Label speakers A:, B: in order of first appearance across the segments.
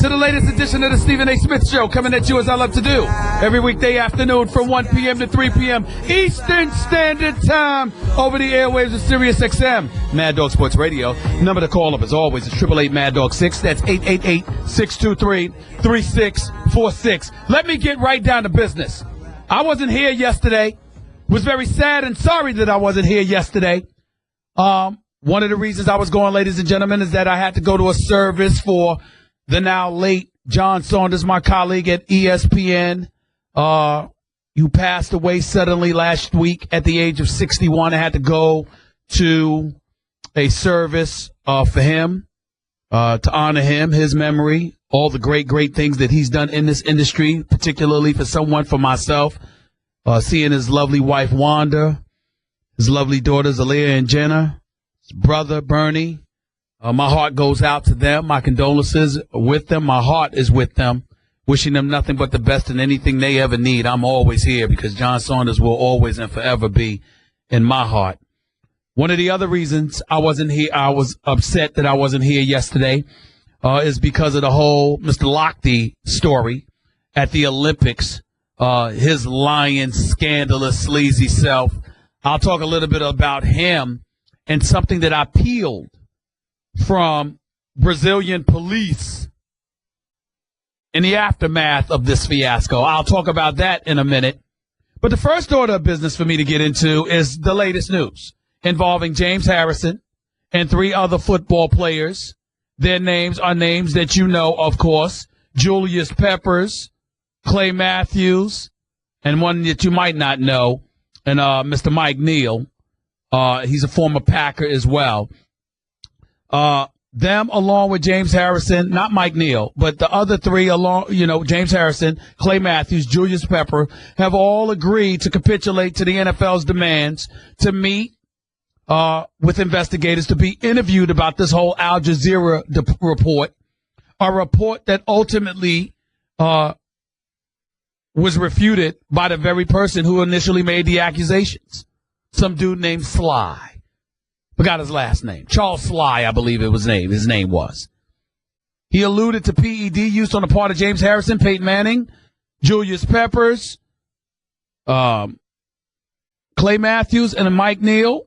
A: to the latest edition of the Stephen A. Smith Show, coming at you as I love to do every weekday afternoon from 1 p.m. to 3 p.m. Eastern Standard Time over the airwaves of Sirius XM. Mad Dog Sports Radio. Number to call up as always is 888 Mad Dog 6. That's 888-623-3646. Let me get right down to business. I wasn't here yesterday. Was very sad and sorry that I wasn't here yesterday. One of the reasons I was going, ladies and gentlemen, is that I had to go to a service for the now late John Saunders, my colleague at ESPN, who passed away suddenly last week at the age of 61. I had to go to a service for him to honor him, his memory, all the great things that he's done in this industry, particularly for myself, seeing his lovely wife, Wanda, his lovely daughters, Aaliyah and Jenna, brother Bernie. My heart goes out to them. My condolences with them. My heart is with them, wishing them nothing but the best in anything they ever need. I'm always here because John Saunders will always and forever be in my heart. One of the other reasons I wasn't here, I was upset that I wasn't here yesterday, is because of the whole Mr. Lochte story at the Olympics, his lying, scandalous, sleazy self. I'll talk a little bit about him and something that I peeled from Brazilian police in the aftermath of this fiasco. I'll talk about that in a minute. But the first order of business for me to get into is the latest news involving James Harrison and 3 other football players. Their names are names that you know, of course: Julius Peppers, Clay Matthews, and one that you might not know, and Mr. Mike Neal. He's a former Packer as well. Them along with James Harrison, not Mike Neal, but the other 3 James Harrison, Clay Matthews, Julius Pepper, have all agreed to capitulate to the NFL's demands to meet with investigators to be interviewed about this whole Al Jazeera report, a report that ultimately was refuted by the very person who initially made the accusations. Some dude named Sly. Forgot his last name. Charles Sly, I believe his name was. He alluded to PED use on the part of James Harrison, Peyton Manning, Julius Peppers, Clay Matthews, and Mike Neal.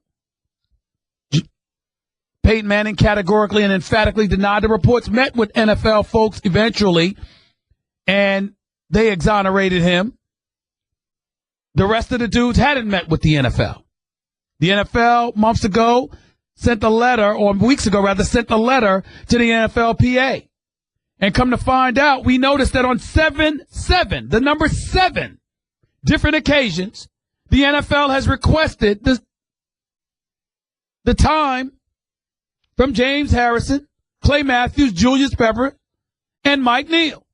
A: Peyton Manning categorically and emphatically denied the reports, met with NFL folks eventually, and they exonerated him. The rest of the dudes hadn't met with the NFL. The NFL months ago sent a letter, or weeks ago rather, sent a letter to the NFLPA. And come to find out, we noticed that on 7 different occasions, the NFL has requested the time from James Harrison, Clay Matthews, Julius Pepper, and Mike Neal.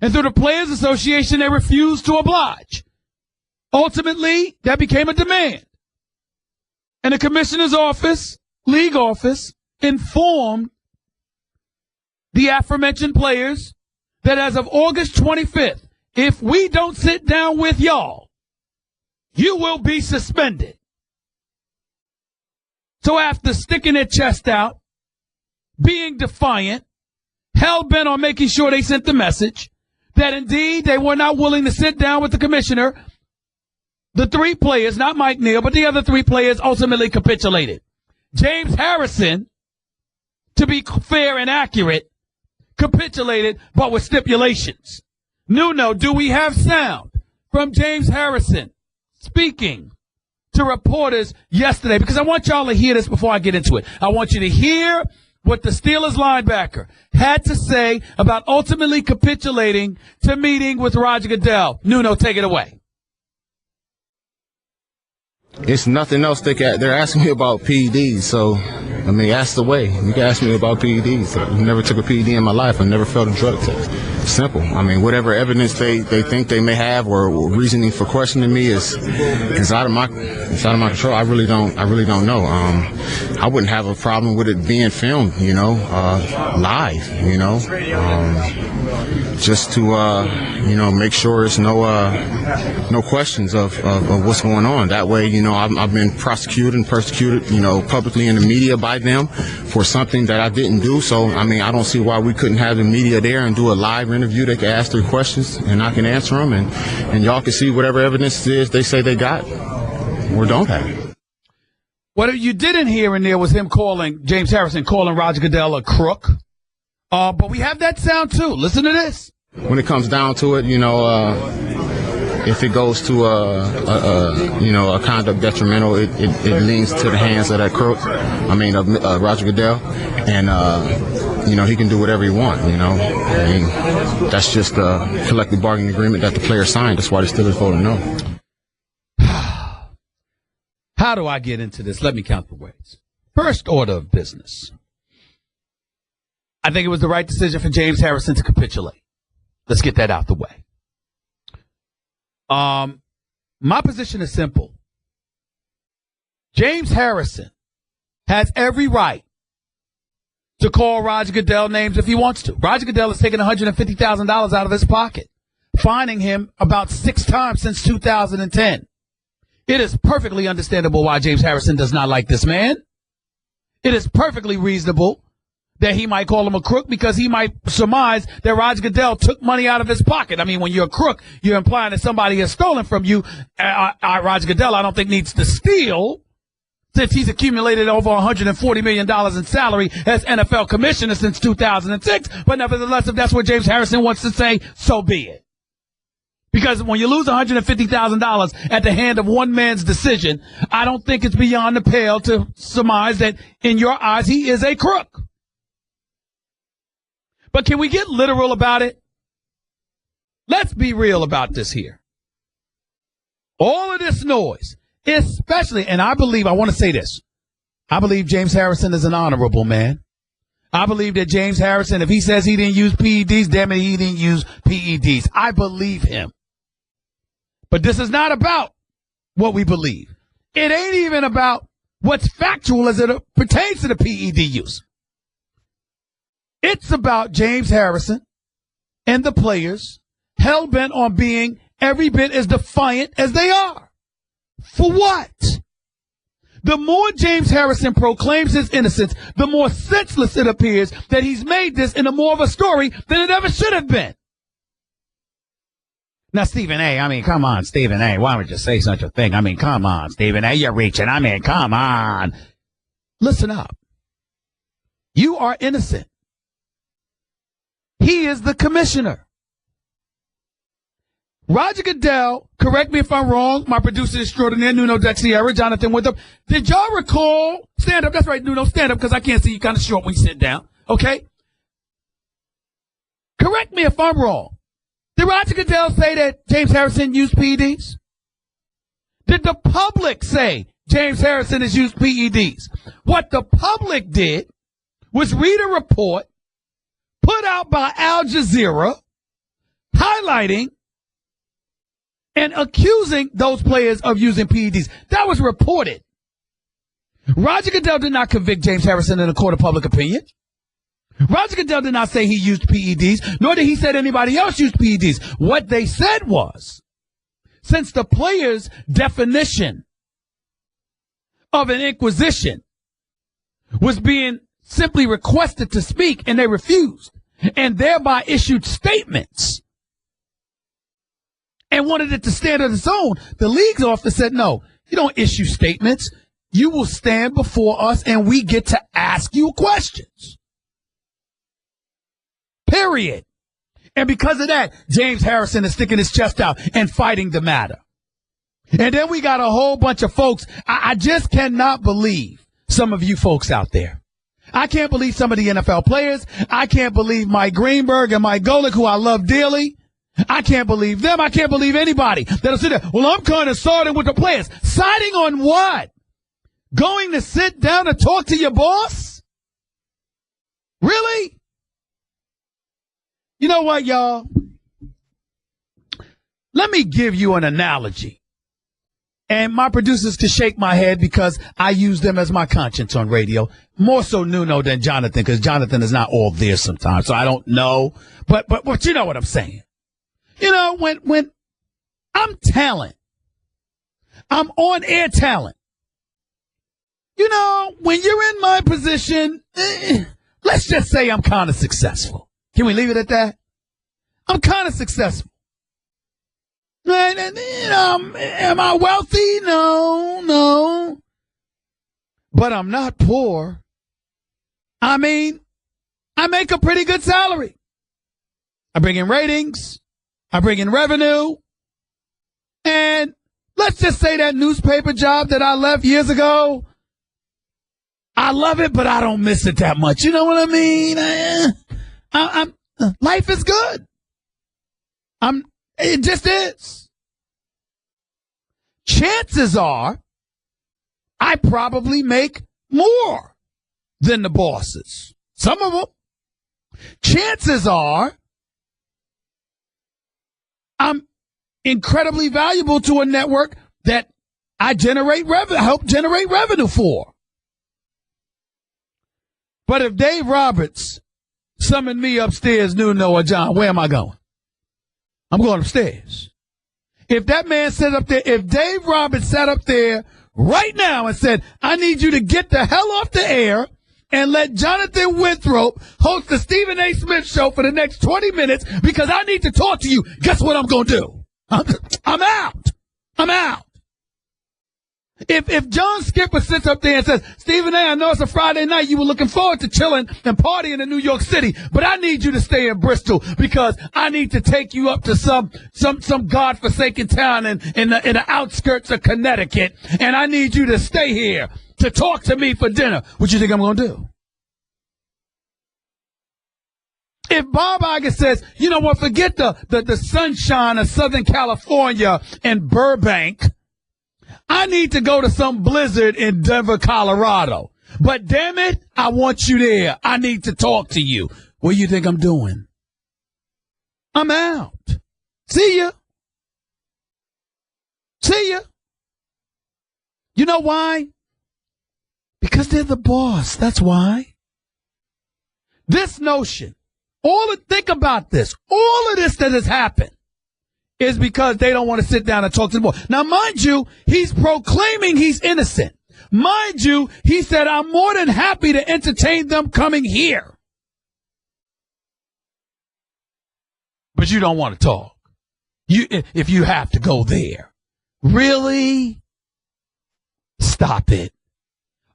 A: And through the Players Association, they refused to oblige. Ultimately, that became a demand. And the commissioner's office, league office, informed the aforementioned players that as of August 25th, if we don't sit down with y'all, you will be suspended. So after sticking their chest out, being defiant, hell-bent on making sure they sent the message that indeed they were not willing to sit down with the commissioner, the 3 players, not Mike Neal, but the other 3 players ultimately capitulated. James Harrison, to be fair and accurate, capitulated, but with stipulations. Nuno, do we have sound from James Harrison speaking to reporters yesterday? Because I want y'all to hear this before I get into it. I want you to hear what the Steelers linebacker had to say about ultimately capitulating to meeting with Roger Goodell. Nuno, take it away.
B: It's nothing else they're asking me about PEDs, so, that's the way. You can ask me about PEDs. I never took a PED in my life. I never failed a drug test. Simple. I mean, whatever evidence they think they may have or reasoning for questioning me is out of my control. I really don't know. I wouldn't have a problem with it being filmed, live, just to make sure it's no questions of what's going on. That way, I've been prosecuted and persecuted, publicly in the media by them for something that I didn't do. So, I mean, I don't see why we couldn't have the media there and do a live interview. They can ask their questions and I can answer them, and y'all can see whatever evidence it is they say they got or don't have.
A: What you didn't hear in there was him James Harrison calling Roger Goodell a crook. But we have that sound too. Listen to this.
B: When it comes down to it, if it goes to a conduct detrimental, it leans to the hands of that crook. Roger Goodell, and he can do whatever he wants. That's just a collective bargaining agreement that the players signed. That's why they still voting no.
A: How do I get into this? Let me count the ways. First order of business. I think it was the right decision for James Harrison to capitulate. Let's get that out the way. My position is simple. James Harrison has every right to call Roger Goodell names if he wants to. Roger Goodell has taken $150,000 out of his pocket, fining him about 6 times since 2010. It is perfectly understandable why James Harrison does not like this man. It is perfectly reasonable that he might call him a crook because he might surmise that Roger Goodell took money out of his pocket. I mean, when you're a crook, you're implying that somebody has stolen from you. Roger Goodell, I don't think, needs to steal, since he's accumulated over $140 million in salary as NFL commissioner since 2006. But nevertheless, if that's what James Harrison wants to say, so be it. Because when you lose $150,000 at the hand of one man's decision, I don't think it's beyond the pale to surmise that in your eyes he is a crook. But can we get literal about it? Let's be real about this here. All of this noise, especially, and I want to say this, I believe James Harrison is an honorable man. I believe that James Harrison, if he says he didn't use PEDs, damn it, he didn't use PEDs. I believe him. But this is not about what we believe. It ain't even about what's factual as it pertains to the PED use. It's about James Harrison and the players hell-bent on being every bit as defiant as they are. For what? The more James Harrison proclaims his innocence, the more senseless it appears that he's made this into more of a story than it ever should have been. Now, Stephen A., come on, Stephen A., why would you say such a thing? Come on, Stephen A., you're reaching. Come on. Listen up. You are innocent. He is the commissioner. Roger Goodell, correct me if I'm wrong, my producer extraordinaire, Nuno Dexiera, Jonathan Winthrop. Did y'all recall, stand up, that's right, Nuno, stand up, because I can't see you, kind of short when you sit down, okay? Correct me if I'm wrong. Did Roger Goodell say that James Harrison used PEDs? Did the public say James Harrison has used PEDs? What the public did was read a report put out by Al Jazeera highlighting and accusing those players of using PEDs. That was reported. Roger Goodell did not convict James Harrison in a court of public opinion. Roger Goodell did not say he used PEDs, nor did he say anybody else used PEDs. What they said was, since the player's definition of an inquisition was being simply requested to speak and they refused, and thereby issued statements and wanted it to stand on its own, the league's office said, no, you don't issue statements. You will stand before us and we get to ask you questions. Period. And because of that, James Harrison is sticking his chest out and fighting the matter. And then we got a whole bunch of folks. I just cannot believe some of you folks out there. I can't believe some of the NFL players. I can't believe Mike Greenberg and Mike Golick, who I love dearly. I can't believe them. I can't believe anybody that'll sit there. Well, I'm kind of siding with the players. Siding on what? Going to sit down and talk to your boss? Really? You know what, y'all? Let me give you an analogy. And my producers can shake my head because I use them as my conscience on radio. More so Nuno than Jonathan, because Jonathan is not all there sometimes, so I don't know. But you know what I'm saying. You know, when I'm talent, I'm on air talent. You know, when you're in my position, let's just say I'm kind of successful. Can we leave it at that? I'm kind of successful. And, you know, am I wealthy? No. But I'm not poor. I mean, I make a pretty good salary. I bring in ratings. I bring in revenue. And let's just say that newspaper job that I left years ago, I love it, but I don't miss it that much. You know what I mean? Life is good. It just is. Chances are I probably make more than the bosses. Some of them. Chances are I'm incredibly valuable to a network that I help generate revenue for. But if Dave Roberts summoned me upstairs, Nuno or John, where am I going? I'm going upstairs. If that man sat up there, if Dave Roberts sat up there right now and said, I need you to get the hell off the air and let Jonathan Winthrop host the Stephen A. Smith show for the next 20 minutes because I need to talk to you, guess what I'm going to do? I'm out. If John Skipper sits up there and says, Stephen A., I know it's a Friday night. You were looking forward to chilling and partying in New York City, but I need you to stay in Bristol because I need to take you up to some godforsaken town in the outskirts of Connecticut, and I need you to stay here to talk to me for dinner. What you think I'm going to do? If Bob Iger says, you know what, forget the sunshine of Southern California and Burbank, I need to go to some blizzard in Denver, Colorado. But damn it, I want you there. I need to talk to you. What do you think I'm doing? I'm out. See ya. You know why? Because they're the boss. That's why. This notion, think about this. All of this that has happened is because they don't want to sit down and talk to the board. Now, mind you, he's proclaiming he's innocent. Mind you, he said, I'm more than happy to entertain them coming here. But you don't want to talk. If you have to go there. Really? Stop it.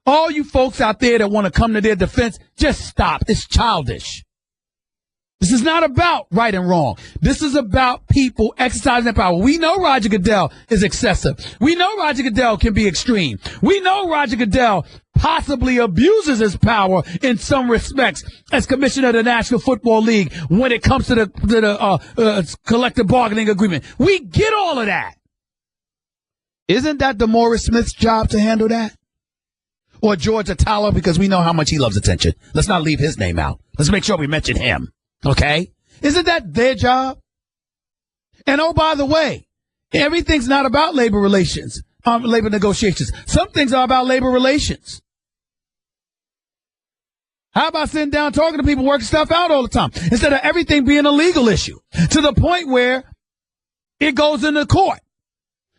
A: All you folks out there that want to come to their defense, just stop. It's childish. This is not about right and wrong. This is about people exercising their power. We know Roger Goodell is excessive. We know Roger Goodell can be extreme. We know Roger Goodell possibly abuses his power in some respects as commissioner of the National Football League when it comes to the collective bargaining agreement. We get all of that. Isn't that the Morris Smith's job to handle that? Or George Atala, because we know how much he loves attention. Let's not leave his name out. Let's make sure we mention him. Okay? Isn't that their job? And oh, by the way, everything's not about labor relations, labor negotiations. Some things are about labor relations. How about sitting down, talking to people, working stuff out all the time, instead of everything being a legal issue, to the point where it goes into court,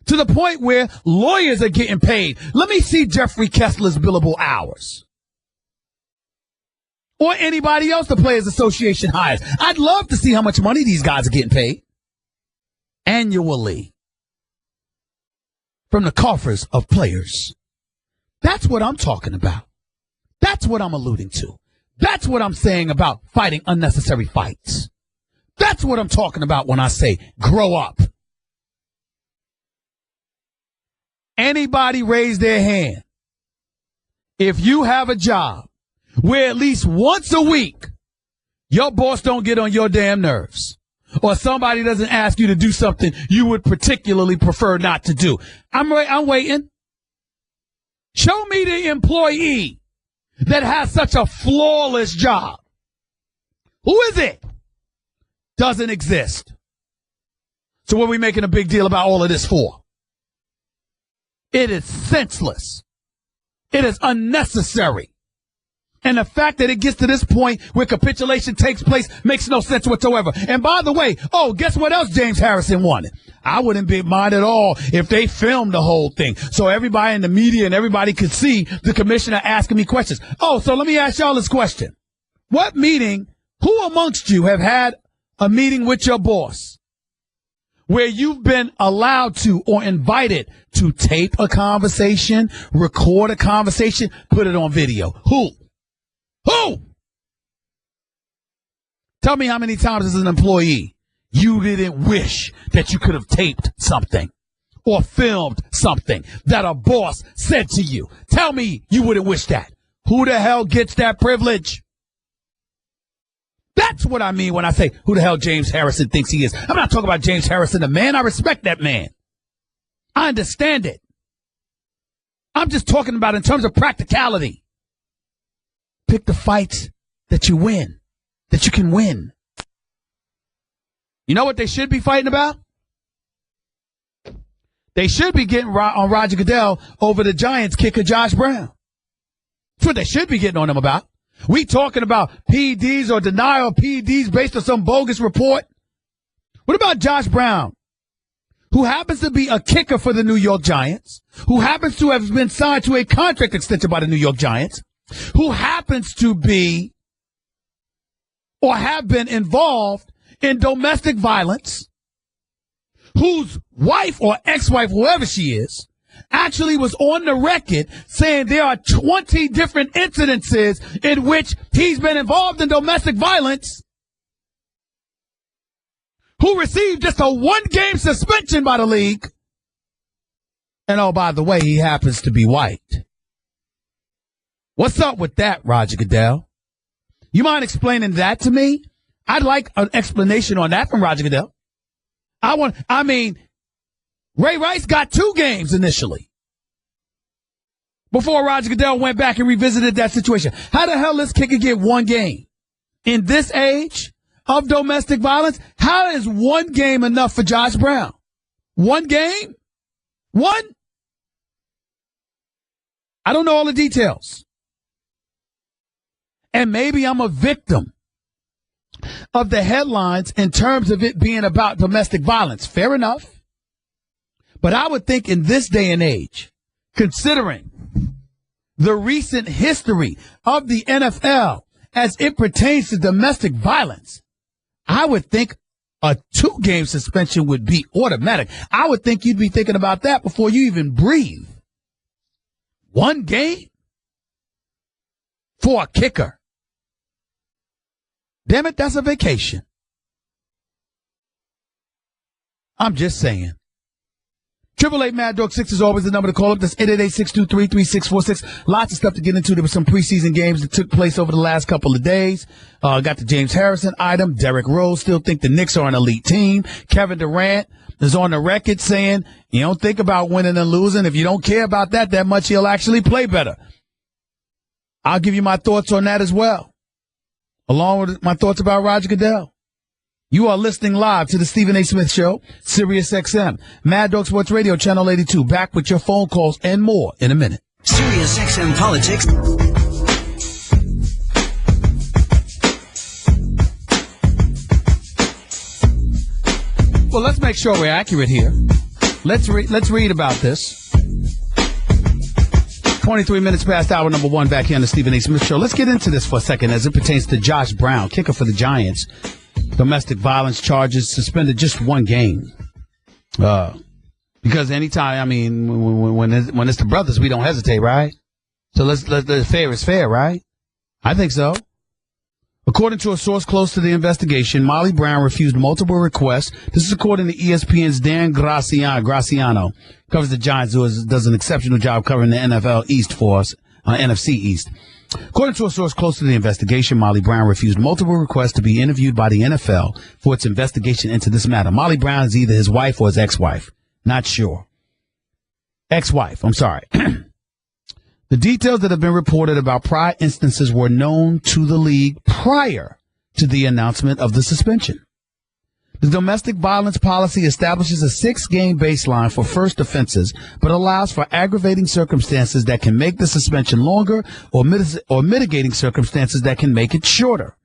A: to the point where lawyers are getting paid. Let me see Jeffrey Kessler's billable hours. Or anybody else the Players Association hires. I'd love to see how much money these guys are getting paid annually from the coffers of players. That's what I'm talking about. That's what I'm alluding to. That's what I'm saying about fighting unnecessary fights. That's what I'm talking about when I say grow up. Anybody raise their hand if you have a job where at least once a week your boss don't get on your damn nerves, or somebody doesn't ask you to do something you would particularly prefer not to do. I'm waiting. Show me the employee that has such a flawless job. Who is it? doesn't exist. So what are we making a big deal about all of this for? It is senseless. It is unnecessary. And the fact that it gets to this point where capitulation takes place makes no sense whatsoever. And by the way, guess what else James Harrison wanted? I wouldn't be mind at all if they filmed the whole thing so everybody in the media and everybody could see the commissioner asking me questions. So let me ask y'all this question. What meeting, who amongst you have had a meeting with your boss where you've been allowed to or invited to tape a conversation, record a conversation, put it on video? Who? Tell me how many times as an employee you didn't wish that you could have taped something or filmed something that a boss said to you. Tell me you wouldn't wish that. Who the hell gets that privilege? That's what I mean when I say who the hell James Harrison thinks he is. I'm not talking about James Harrison, the man. I respect that man. I understand it. I'm just talking about in terms of practicality. Pick the fights that you win, that you can win. You know what they should be fighting about? They should be getting on Roger Goodell over the Giants kicker Josh Brown. That's what they should be getting on him about. We talking about PEDs or denial of PEDs based on some bogus report. What about Josh Brown, who happens to be a kicker for the New York Giants, who happens to have been signed to a contract extension by the New York Giants, who happens to be or have been involved in domestic violence, whose wife or ex-wife, whoever she is, actually was on the record saying there are 20 different incidences in which he's been involved in domestic violence, who received just a one-game suspension by the league. And by the way, he happens to be white. What's up with that, Roger Goodell? You mind explaining that to me? I'd like an explanation on that from Roger Goodell. Ray Rice got 2 games initially before Roger Goodell went back and revisited that situation. How the hell does kicker get 1 game? In this age of domestic violence, how is 1 game enough for Josh Brown? 1 game? 1? I don't know all the details. And maybe I'm a victim of the headlines in terms of it being about domestic violence. Fair enough. But I would think in this day and age, considering the recent history of the NFL as it pertains to domestic violence, I would think a 2-game suspension would be automatic. I would think you'd be thinking about that before you even breathe. 1 game for a kicker. Damn it, that's a vacation. I'm just saying. 888-MAD-DOG-6 is always the number to call up. That's 888-623-3646. Lots of stuff to get into. There were some preseason games that took place over the last couple of days. Got the James Harrison item. Derrick Rose still think the Knicks are an elite team. Kevin Durant is on the record saying, you don't think about winning and losing. If you don't care about that much, he'll actually play better. I'll give you my thoughts on that as well, along with my thoughts about Roger Goodell. You are listening live to the Stephen A. Smith Show, Sirius XM, Mad Dog Sports Radio, Channel 82. Back with your phone calls and more in a minute.
C: Sirius XM Politics.
A: Well, let's make sure we're accurate here. Let's read about this. 23 minutes past hour number 1 back here on the Stephen A. Smith Show. Let's get into this for a second as it pertains to Josh Brown, kicker for the Giants. Domestic violence charges, suspended just 1 game. Because anytime, when it's the brothers, we don't hesitate, right? So let's fair is fair, right? I think so. According to a source close to the investigation, Molly Brown refused multiple requests. This is according to ESPN's Dan Graciano, covers the Giants, who does an exceptional job covering the NFL East for us, NFC East. According to a source close to the investigation, Molly Brown refused multiple requests to be interviewed by the NFL for its investigation into this matter. Molly Brown is either his wife or his ex-wife. Not sure. Ex-wife, I'm sorry. The details that have been reported about prior instances were known to the league prior to the announcement of the suspension. The domestic violence policy establishes a 6-game baseline for first offenses, but allows for aggravating circumstances that can make the suspension longer or mitigating circumstances that can make it shorter.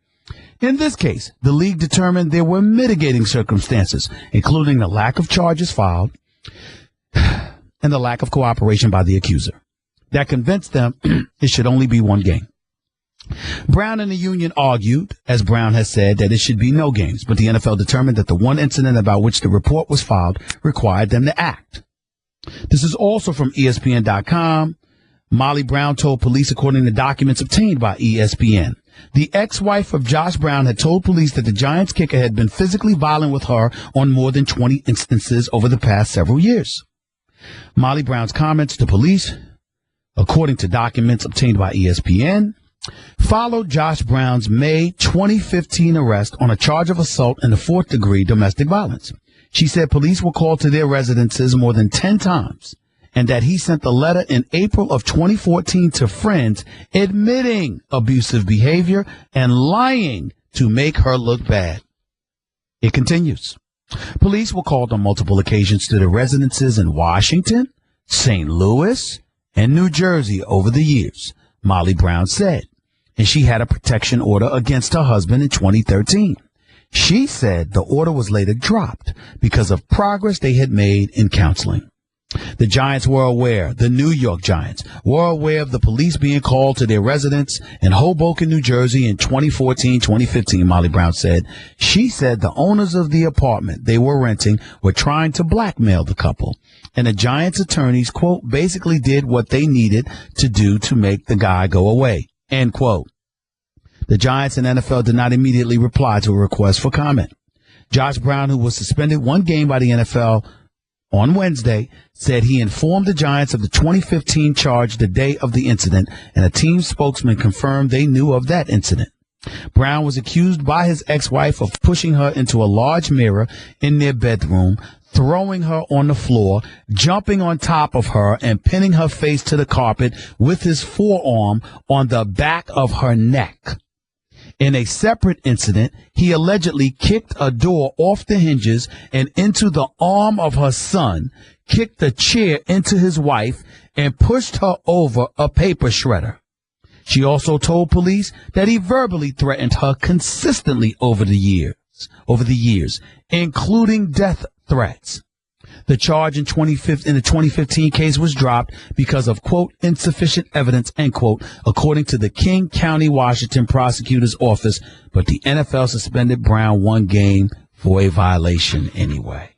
A: In this case, the league determined there were mitigating circumstances, including the lack of charges filed and the lack of cooperation by the accuser, that convinced them it should only be 1 game. Brown and the union argued, as Brown has said, that it should be no games, but the NFL determined that the one incident about which the report was filed required them to act. This is also from ESPN.com. Molly Brown told police, according to documents obtained by ESPN, the ex-wife of Josh Brown had told police that the Giants kicker had been physically violent with her on more than 20 instances over the past several years. Molly Brown's comments to police, according to documents obtained by ESPN, followed Josh Brown's May 2015 arrest on a charge of assault in the 4th-degree domestic violence. She said police were called to their residences more than 10 times and that he sent the letter in April of 2014 to friends admitting abusive behavior and lying to make her look bad. It continues. Police were called on multiple occasions to their residences in Washington, St. Louis, and New Jersey over the years, Molly Brown said, and she had a protection order against her husband in 2013. She said the order was later dropped because of progress they had made in counseling. The Giants were aware, the New York Giants were aware of the police being called to their residence in Hoboken, New Jersey in 2014-2015, Molly Brown said. She said the owners of the apartment they were renting were trying to blackmail the couple, and the Giants attorneys, quote, basically did what they needed to do to make the guy go away, end quote. The Giants and NFL did not immediately reply to a request for comment. Josh Brown, who was suspended 1 game by the NFL on Wednesday, said he informed the Giants of the 2015 charge the day of the incident, and a team spokesman confirmed they knew of that incident. Brown was accused by his ex-wife of pushing her into a large mirror in their bedroom, throwing her on the floor, jumping on top of her, and pinning her face to the carpet with his forearm on the back of her neck. In a separate incident, he allegedly kicked a door off the hinges and into the arm of her son, kicked a chair into his wife, and pushed her over a paper shredder. She also told police that he verbally threatened her consistently over the years, including death threats. The charge in the 2015 case was dropped because of, quote, insufficient evidence, end quote, according to the King County, Washington prosecutor's office, but the NFL suspended Brown 1 game for a violation anyway.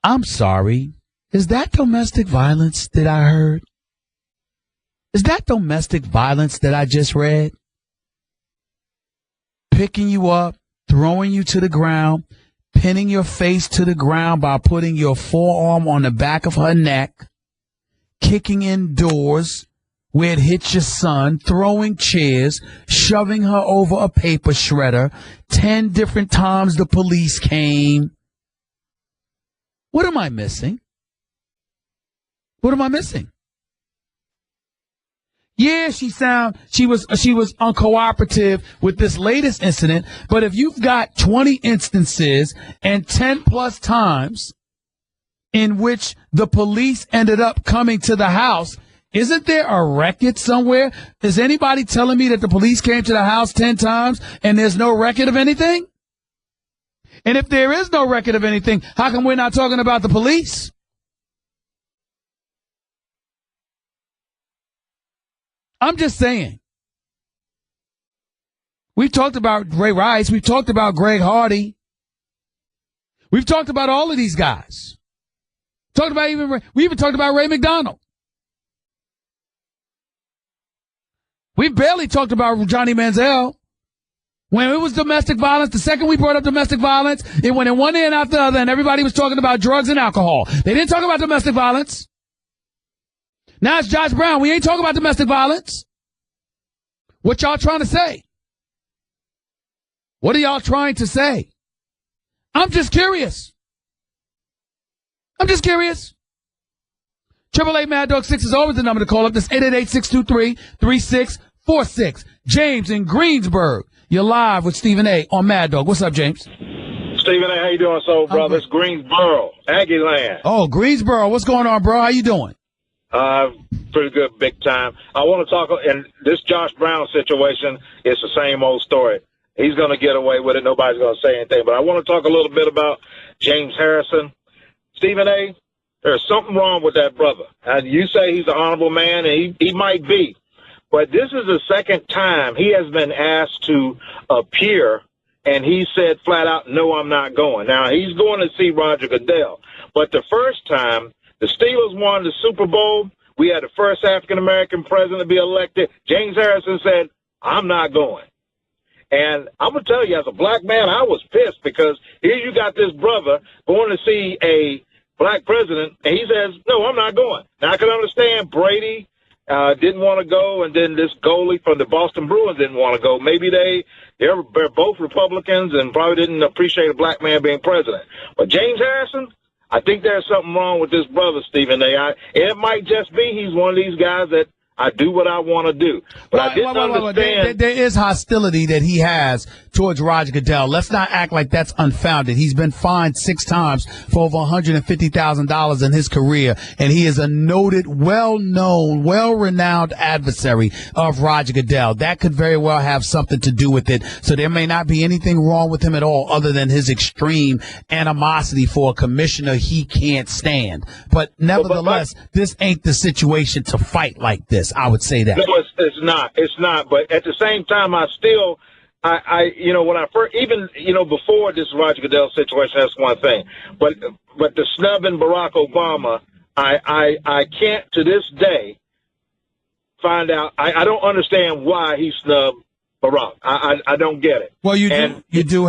A: I'm sorry. Is that domestic violence that I heard? Is that domestic violence that I just read? Picking you up, throwing you to the ground, pinning your face to the ground by putting your forearm on the back of her neck, kicking in doors where it hits your son, throwing chairs, shoving her over a paper shredder. 10 different times the police came. What am I missing? What am I missing? Yeah, she was uncooperative with this latest incident, but if you've got 20 instances and 10 plus times in which the police ended up coming to the house, isn't there a record somewhere? Is anybody telling me that the police came to the house 10 times and there's no record of anything? And if there is no record of anything, how come we're not talking about the police? I'm just saying. We've talked about Ray Rice. We've talked about Greg Hardy. We've talked about all of these guys. We even talked about Ray McDonald. We barely talked about Johnny Manziel. When it was domestic violence, the second we brought up domestic violence, it went in one ear and out the other, and everybody was talking about drugs and alcohol. They didn't talk about domestic violence. Now it's Josh Brown. We ain't talking about domestic violence. What y'all trying to say? What are y'all trying to say? I'm just curious. 888 Mad Dog 6 is always the number to call up. That's 888-623-3646. James in Greensburg. You're live with Stephen A. on Mad Dog. What's up, James?
D: Stephen A., how you doing, soul brother? It's Greensboro, Aggie land.
A: Oh, Greensboro. What's going on, bro? How you doing?
D: Pretty good, big time. I want to talk, and this Josh Brown situation is the same old story. He's going to get away with it. Nobody's going to say anything. But I want to talk a little bit about James Harrison. Stephen A., there's something wrong with that brother. And you say he's an honorable man, and he might be. But this is the second time he has been asked to appear, and he said flat out, no, I'm not going. Now, he's going to see Roger Goodell. But the first time the Steelers won the Super Bowl, we had the first African-American president to be elected. James Harrison said, I'm not going. And I'm going to tell you, as a black man, I was pissed because here you got this brother going to see a black president, and he says, no, I'm not going. Now, I can understand Brady didn't want to go, and then this goalie from the Boston Bruins didn't want to go. Maybe they're both Republicans and probably didn't appreciate a black man being president. But James Harrison, I think there's something wrong with this brother, Stephen A. It might just be he's one of these guys that I do what I want to do. But I didn't understand.
A: There is hostility that he has towards Roger Goodell. Let's not act like that's unfounded. He's been fined 6 times for over $150,000 in his career, and he is a noted, well-known, well-renowned adversary of Roger Goodell. That could very well have something to do with it. So there may not be anything wrong with him at all other than his extreme animosity for a commissioner he can't stand. But nevertheless, this ain't the situation to fight like this. I would say that.
D: No, it's not. It's not. But at the same time, I when I first, even, before this Roger Goodell situation, that's one thing. But the snubbing Barack Obama, I can't to this day find out. I don't understand why he snubbed Barack. I don't get it.
A: Well, you do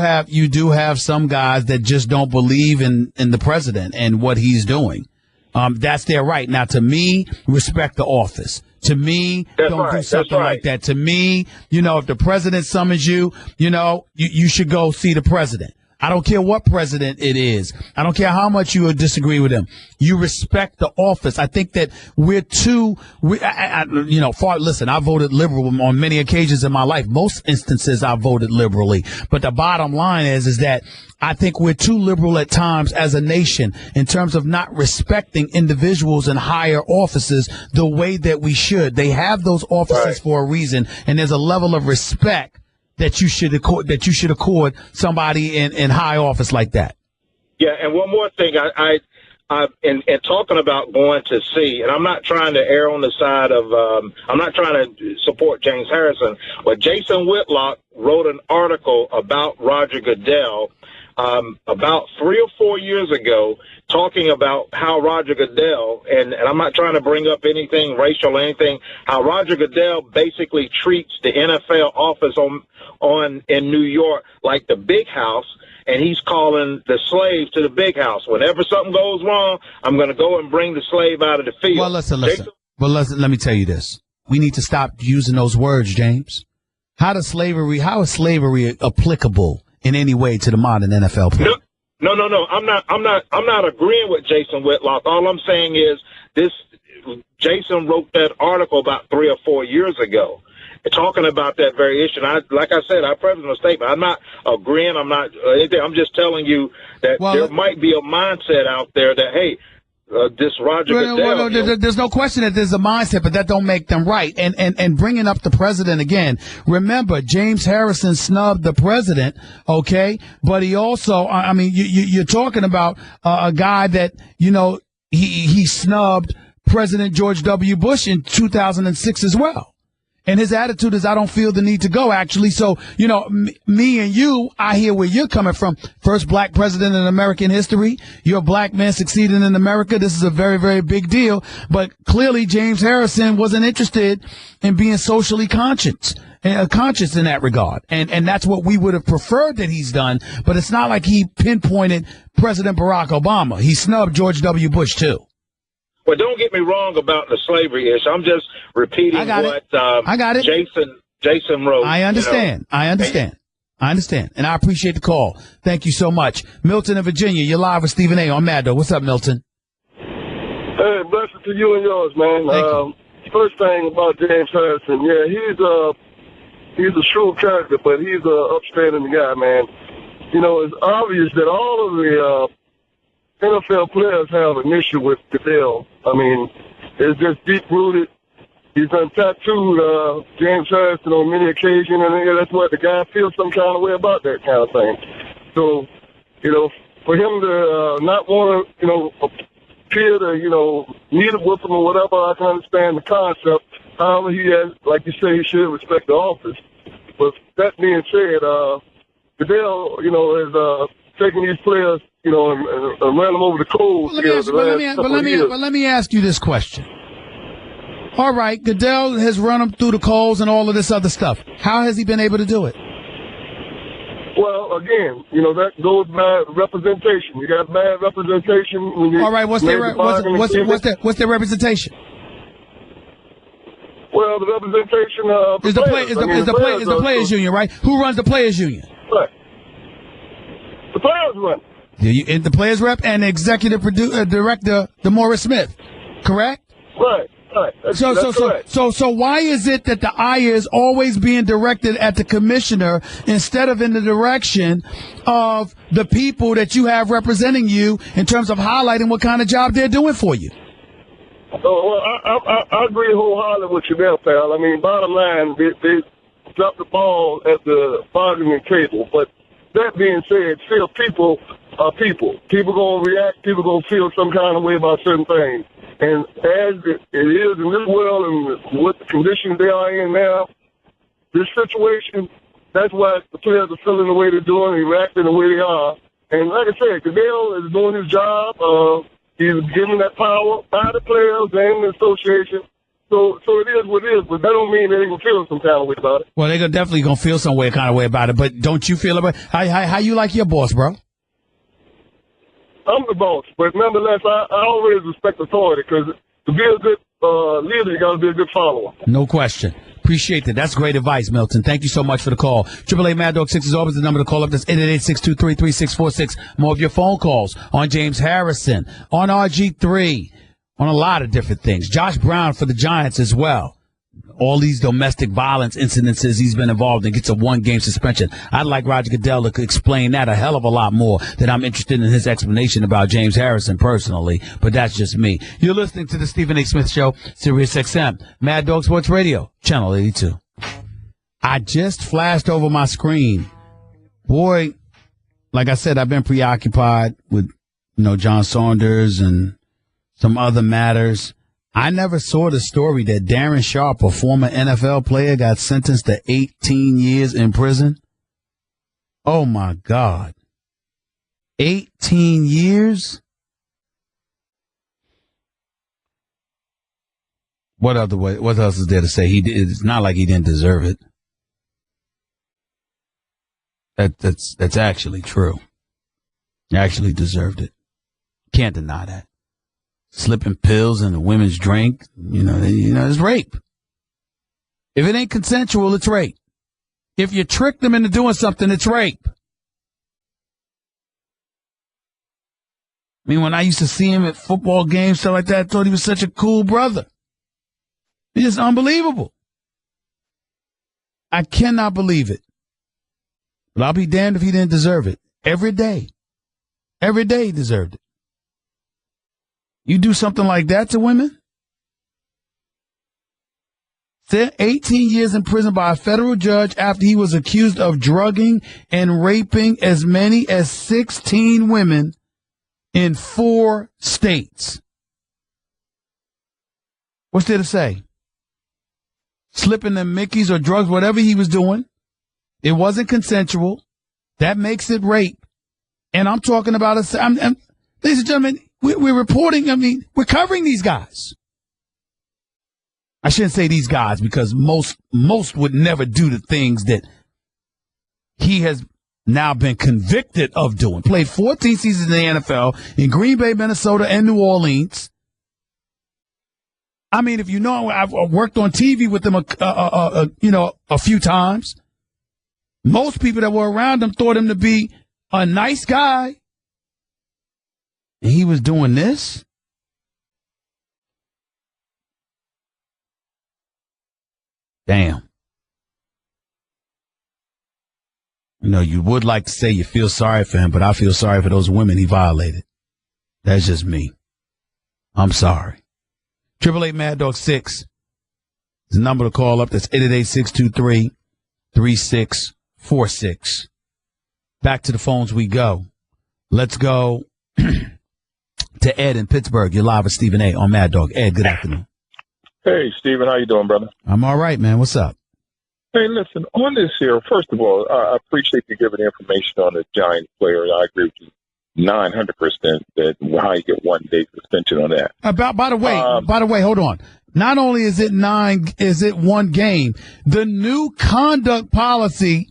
A: have some guys that just don't believe in the president and what he's doing. That's their right. Now, to me, respect the office. To me, don't do something like that. To me, if the president summons you, you should go see the president. I don't care what president it is. I don't care how much you disagree with him. You respect the office. I think that listen, I voted liberal on many occasions in my life. Most instances I voted liberally. But the bottom line is that I think we're too liberal at times as a nation in terms of not respecting individuals in higher offices the way that we should. They have those offices for a reason, and there's a level of respect that you should accord somebody in high office like that.
D: Yeah, and one more thing, in talking about going to see, and I'm not trying to err on the side of, I'm not trying to support James Harrison, but Jason Whitlock wrote an article about Roger Goodell about 3 or 4 years ago, talking about how Roger Goodell, and I'm not trying to bring up anything racial or anything, how Roger Goodell basically treats the NFL office in New York like the big house, and he's calling the slave to the big house. Whenever something goes wrong, I'm going to go and bring the slave out of the field.
A: Well, listen. Let me tell you this. We need to stop using those words, James. How is slavery applicable in any way to the modern NFL player?
D: No. I'm not agreeing with Jason Whitlock. All I'm saying is this: Jason wrote that article about 3 or 4 years ago, talking about that very issue. And like I said, I prefaced my statement. I'm not agreeing. I'm not anything. I'm just telling you that there might be a mindset out there that, hey, this Roger Goodell.
A: There's no question that there's a mindset, but that don't make them right. And bringing up the president again, remember, James Harrison snubbed the president, okay? But he also, you're talking about a guy that, he snubbed President George W. Bush in 2006 as well. And his attitude is, I don't feel the need to go, actually. So, me and you, I hear where you're coming from. First black president in American history. You're a black man succeeding in America. This is a very, very big deal. But clearly, James Harrison wasn't interested in being socially conscious in that regard. And that's what we would have preferred that he's done. But it's not like he pinpointed President Barack Obama. He snubbed George W. Bush, too.
D: Well, don't get me wrong about the slavery issue. I'm just repeating what Jason wrote.
A: I understand. I understand. And I appreciate the call. Thank you so much. Milton in Virginia, you're live with Stephen A. on Mad Dog. What's up, Milton?
E: Hey, blessings to you and yours, man.
A: Thank you.
E: First thing about James Harrison, yeah, he's a shrewd character, but he's an upstanding guy, man. You know, it's obvious that all of the NFL players have an issue with Goodell. I mean, it's just deep-rooted. He's done tattooed James Harrison on many occasions, and that's what the guy feels some kind of way about that kind of thing. So, you know, for him to not want to, you know, appear to, you know, need a with him or whatever, I can understand the concept. However, he has, like you say, he should respect the office. But that being said, Goodell, you know, is taking these players, you know, and ran them over the coals.
A: But let me ask you this question. All right, Goodell has run him through the coals and all of this other stuff. How has he been able to do it?
E: Well, again, you know, that goes by representation. You got bad representation. When you
A: all right, what's their representation?
E: Well, the representation of
A: is the players union, right? Who runs the players union?
E: Right. The players run.
A: The players rep and the executive director, Morris Smith, correct?
E: Right. Right.
A: So why is it that the eye is always being directed at the commissioner instead of in the direction of the people that you have representing you in terms of highlighting what kind of job they're doing for you?
E: Well, I agree wholeheartedly with you there, pal. I mean, bottom line, they dropped the ball at the bargaining table. But that being said, still people are people. People going to react. People going to feel some kind of way about certain things. And as it is in this world and what the conditions they are in now, this situation, that's why the players are feeling the way they're doing, reacting the way they are. And like I said, Goodell is doing his job. He's giving that power by the players and the association. So it is what it is, but that don't mean they're going to feel some kind of way about it.
A: Well, they're definitely going to feel some kind of way about it, but don't you feel about it? How you like your boss, bro?
E: I'm the boss, but nonetheless, I always respect authority because to be a good leader, you got to be a good follower.
A: No question. Appreciate that. That's great advice, Milton. Thank you so much for the call. 888 Mad Dog 6 is always the number to call up. That's 888-623-3646. More of your phone calls on James Harrison, on RG3, on a lot of different things. Josh Brown for the Giants as well. All these domestic violence incidences he's been involved in gets a 1-game suspension. I'd like Roger Goodell to explain that a hell of a lot more than I'm interested in his explanation about James Harrison personally, but that's just me. You're listening to the Stephen A. Smith Show, Sirius XM, Mad Dog Sports Radio, Channel 82. I just flashed over my screen. Boy, like I said, I've been preoccupied with, John Saunders and some other matters. I never saw the story that Darren Sharp, a former NFL player, got sentenced to 18 years in prison. Oh, my God. 18 years? What else is there to say? It's not like he didn't deserve it. That's actually true. He actually deserved it. Can't deny that. Slipping pills in a women's drink, it's rape. If it ain't consensual, it's rape. If you trick them into doing something, it's rape. I mean, when I used to see him at football games, stuff like that, I thought he was such a cool brother. He's just unbelievable. I cannot believe it. But I'll be damned if he didn't deserve it. Every day he deserved it. You do something like that to women? 18 years in prison by a federal judge after he was accused of drugging and raping as many as 16 women in 4 states. What's there to say? Slipping them Mickeys or drugs, whatever he was doing. It wasn't consensual. That makes it rape. And I'm talking about ladies and gentlemen, we're reporting, we're covering these guys. I shouldn't say these guys because most would never do the things that he has now been convicted of doing. Played 14 seasons in the NFL in Green Bay, Minnesota, and New Orleans. I mean, if you know, I've worked on TV with him, a few times. Most people that were around him thought him to be a nice guy. And he was doing this? Damn. You know, you would like to say you feel sorry for him, but I feel sorry for those women he violated. That's just me. I'm sorry. 888 Mad Dog 6 is the number to call up. That's 888-623-3646. Back to the phones we go. Let's go to Ed in Pittsburgh. You're live with Stephen A. on Mad Dog. Ed, good afternoon.
F: Hey, Stephen, how you doing, brother?
A: I'm all right, man. What's up?
F: Hey, listen, on this here, first of all, I appreciate you giving information on the Giants player. I agree with you 900% that how you get 1 day suspension on that.
A: By the way, hold on. Not only is it one game, the new conduct policy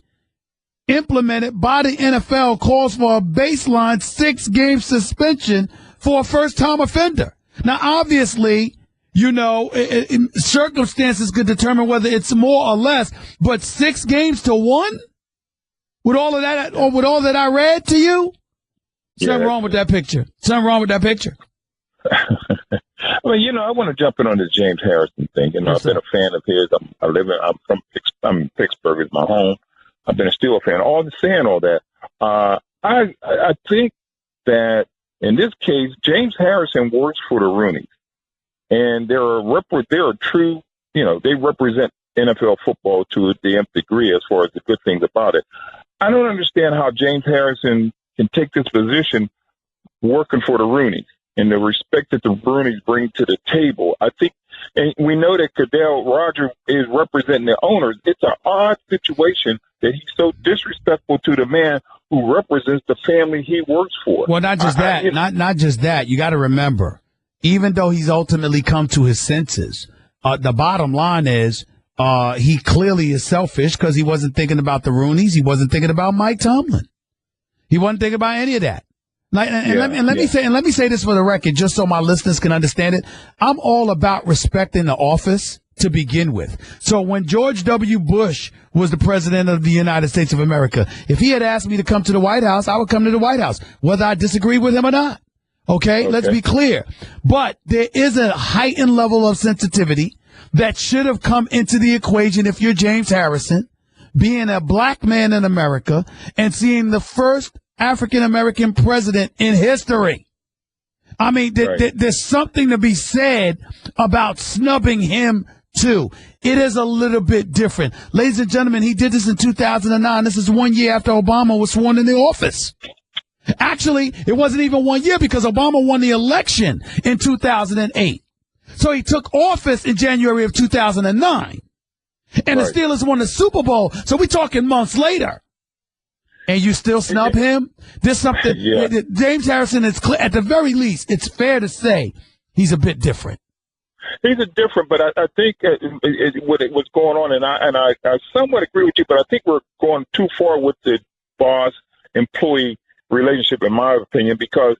A: implemented by the NFL calls for a baseline 6-game suspension for a first-time offender. Now, obviously, you know, circumstances could determine whether it's more or less, but 6 games to 1? With all of that, or with all that I read to you? Something wrong with that picture.
F: Well, you know, I want to jump in on this James Harrison thing. You know, I've been a fan of his. I'm Pittsburgh is my home. I've been a Steelers fan. Saying all that, I think that in this case, James Harrison works for the Rooneys, and they're true. You know, they represent NFL football to the nth degree as far as the good things about it. I don't understand how James Harrison can take this position working for the Rooneys and the respect that the Rooneys bring to the table. I think, and we know that Cadell Roger is representing the owners. It's an odd situation that he's so disrespectful to the man who represents the family he works for.
A: Well, not just that. Not just that. You got to remember, even though he's ultimately come to his senses, the bottom line is he clearly is selfish because he wasn't thinking about the Rooneys. He wasn't thinking about Mike Tomlin. He wasn't thinking about any of that. Let me say this for the record, just so my listeners can understand it. I'm all about respecting the office to begin with. So when George W. Bush was the president of the United States of America, if he had asked me to come to the White House, I would come to the White House, whether I disagree with him or not. Okay, let's be clear. But there is a heightened level of sensitivity that should have come into the equation if you're James Harrison, being a black man in America and seeing the first African-American president in history. I mean, there's something to be said about snubbing him, too. It is a little bit different. Ladies and gentlemen, he did this in 2009. This is 1 year after Obama was sworn in the office. Actually, it wasn't even 1 year because Obama won the election in 2008. So he took office in January of 2009. And the Steelers won the Super Bowl. So we're talking months later. And you still snub him? There's something. James Harrison is, at the very least, it's fair to say he's a bit different.
F: He's a different, but I think what's going on, and I somewhat agree with you, but I think we're going too far with the boss-employee relationship, in my opinion, because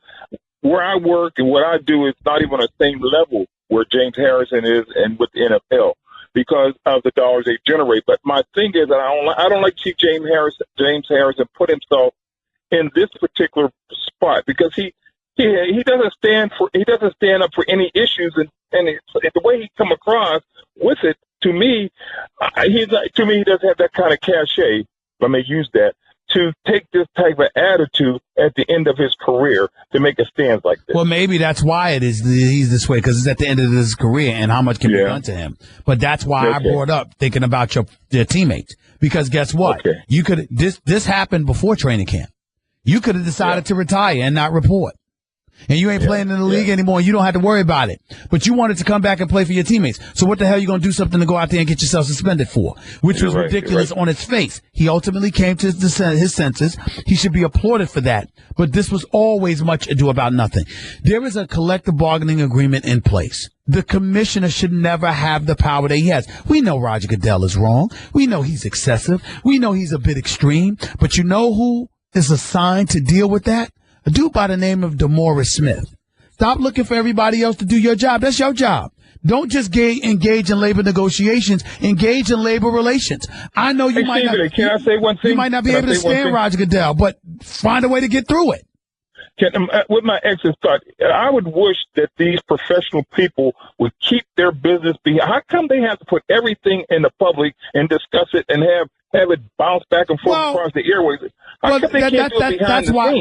F: where I work and what I do is not even on the same level where James Harrison is and with the NFL, because of the dollars they generate. But my thing is that I don't like to see James Harrison put himself in this particular spot because he doesn't stand up for any issues, and the way he come across with it, to me, he doesn't have that kind of cachet, if I may use that, to take this type of attitude at the end of his career to make a stand like this.
A: Well, maybe that's why he's this way, because it's at the end of his career and how much can be done to him. But that's why I brought up thinking about your teammates, because guess what? You could this happened before training camp. You could have decided to retire and not report. And you ain't playing in the league anymore. You don't have to worry about it. But you wanted to come back and play for your teammates. So what the hell are you going to do something to go out there and get yourself suspended for? Which was ridiculous on its face. He ultimately came to his senses. He should be applauded for that. But this was always much ado about nothing. There is a collective bargaining agreement in place. The commissioner should never have the power that he has. We know Roger Goodell is wrong. We know he's excessive. We know he's a bit extreme. But you know who is assigned to deal with that? A dude by the name of DeMaurice Smith. Stop looking for everybody else to do your job. That's your job. Don't just engage in labor negotiations. Engage in labor relations. I know you might not.
F: Can I say one thing?
A: You might not be able to stand Roger Goodell, but find a way to get through it.
F: With my ex's thought, I would wish that these professional people would keep their business behind. How come they have to put everything in the public and discuss it and have have it bounce back and forth across the airways.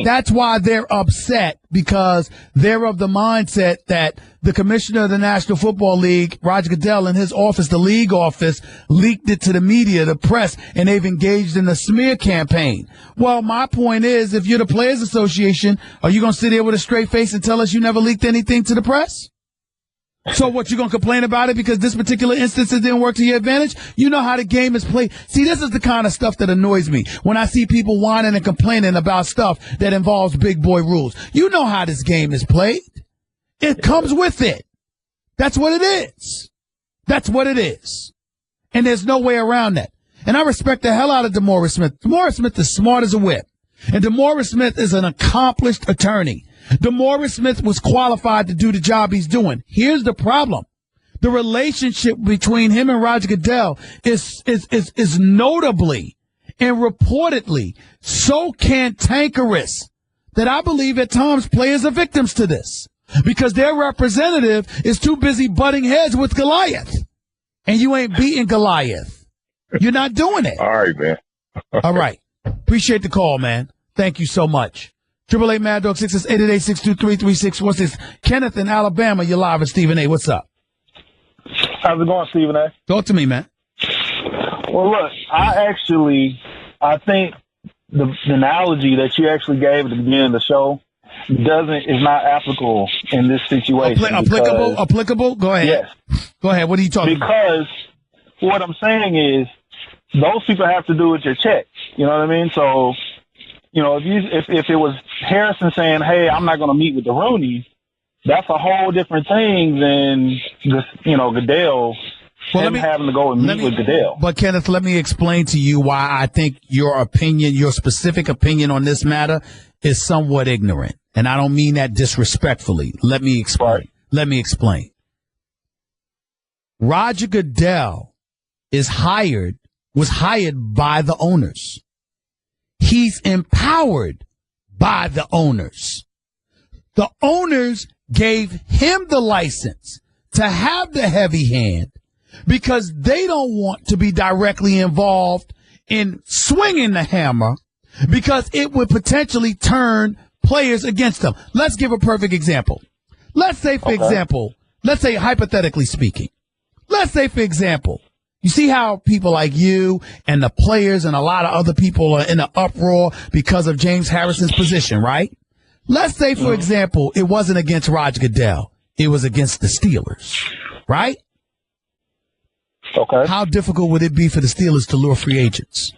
A: That's why they're upset, because they're of the mindset that the commissioner of the National Football League, Roger Goodell, in his office, the league office, leaked it to the media, the press, and they've engaged in a smear campaign. Well, my point is, if you're the Players Association, are you going to sit there with a straight face and tell us you never leaked anything to the press? So what, you going to complain about it because this particular instance it didn't work to your advantage? You know how the game is played. See, this is the kind of stuff that annoys me when I see people whining and complaining about stuff that involves big boy rules. You know how this game is played. It comes with it. That's what it is. That's what it is. And there's no way around that. And I respect the hell out of DeMaurice Smith. DeMaurice Smith is smart as a whip. And DeMaurice Smith is an accomplished attorney. DeMaurice Smith was qualified to do the job he's doing. Here's the problem. The relationship between him and Roger Goodell is notably and reportedly so cantankerous that I believe at times players are victims to this because their representative is too busy butting heads with Goliath. And you ain't beating Goliath. You're not doing it.
F: All right, man.
A: All right. Appreciate the call, man. Thank you so much. 888 Mad Dog 688-623-3646. Kenneth in Alabama, you're live at Stephen A. What's up?
G: How's it going, Stephen A?
A: Talk to me, man.
G: Well, look, I think the analogy that you actually gave at the beginning of the show is not applicable in this situation.
A: Applicable? Go ahead.
G: Yes.
A: Go ahead. What are you talking about?
G: Because what I'm saying is those people have to do with your check. You know what I mean? So, you know, if it was Harrison saying, hey, I'm not going to meet with the Rooney, that's a whole different thing than just, Goodell having to go and meet with Goodell.
A: But, Kenneth, let me explain to you why I think your specific opinion on this matter is somewhat ignorant. And I don't mean that disrespectfully. Let me explain.
G: Right.
A: Let me explain. Roger Goodell was hired by the owners. He's empowered by the owners. The owners gave him the license to have the heavy hand because they don't want to be directly involved in swinging the hammer because it would potentially turn players against them. Let's give a perfect example. Let's say, for example, hypothetically speaking, you see how people like you and the players and a lot of other people are in an uproar because of James Harrison's position, right? Let's say, for example, it wasn't against Roger Goodell. It was against the Steelers, right?
G: Okay.
A: How difficult would it be for the Steelers to lure free agents?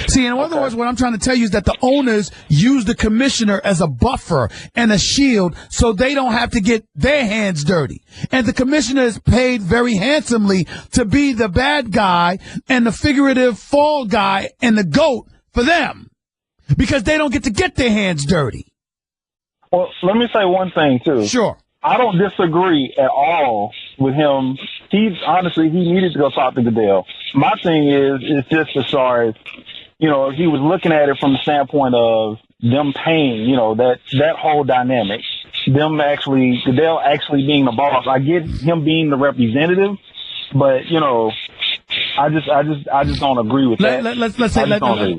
A: See, in other words, what I'm trying to tell you is that the owners use the commissioner as a buffer and a shield so they don't have to get their hands dirty. And the commissioner is paid very handsomely to be the bad guy and the figurative fall guy and the GOAT for them because they don't get to get their hands dirty.
G: Well, let me say one thing, too.
A: Sure.
G: I don't disagree at all with him. He needed to go talk to Goodell. My thing is just as far as, he was looking at it from the standpoint of them paying, that whole dynamic. Goodell actually being the boss. I get him being the representative, but, I just don't agree with that.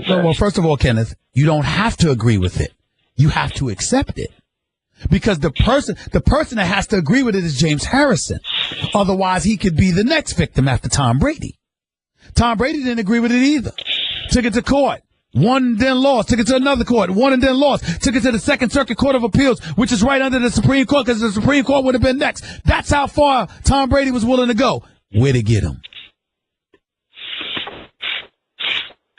A: Well, first of all, Kenneth, you don't have to agree with it. You have to accept it. Because the person that has to agree with it is James Harrison. Otherwise, he could be the next victim after Tom Brady. Tom Brady didn't agree with it either. Took it to court. Won and then lost. Took it to another court. Won and then lost. Took it to the Second Circuit Court of Appeals, which is right under the Supreme Court because the Supreme Court would have been next. That's how far Tom Brady was willing to go. Where to get him?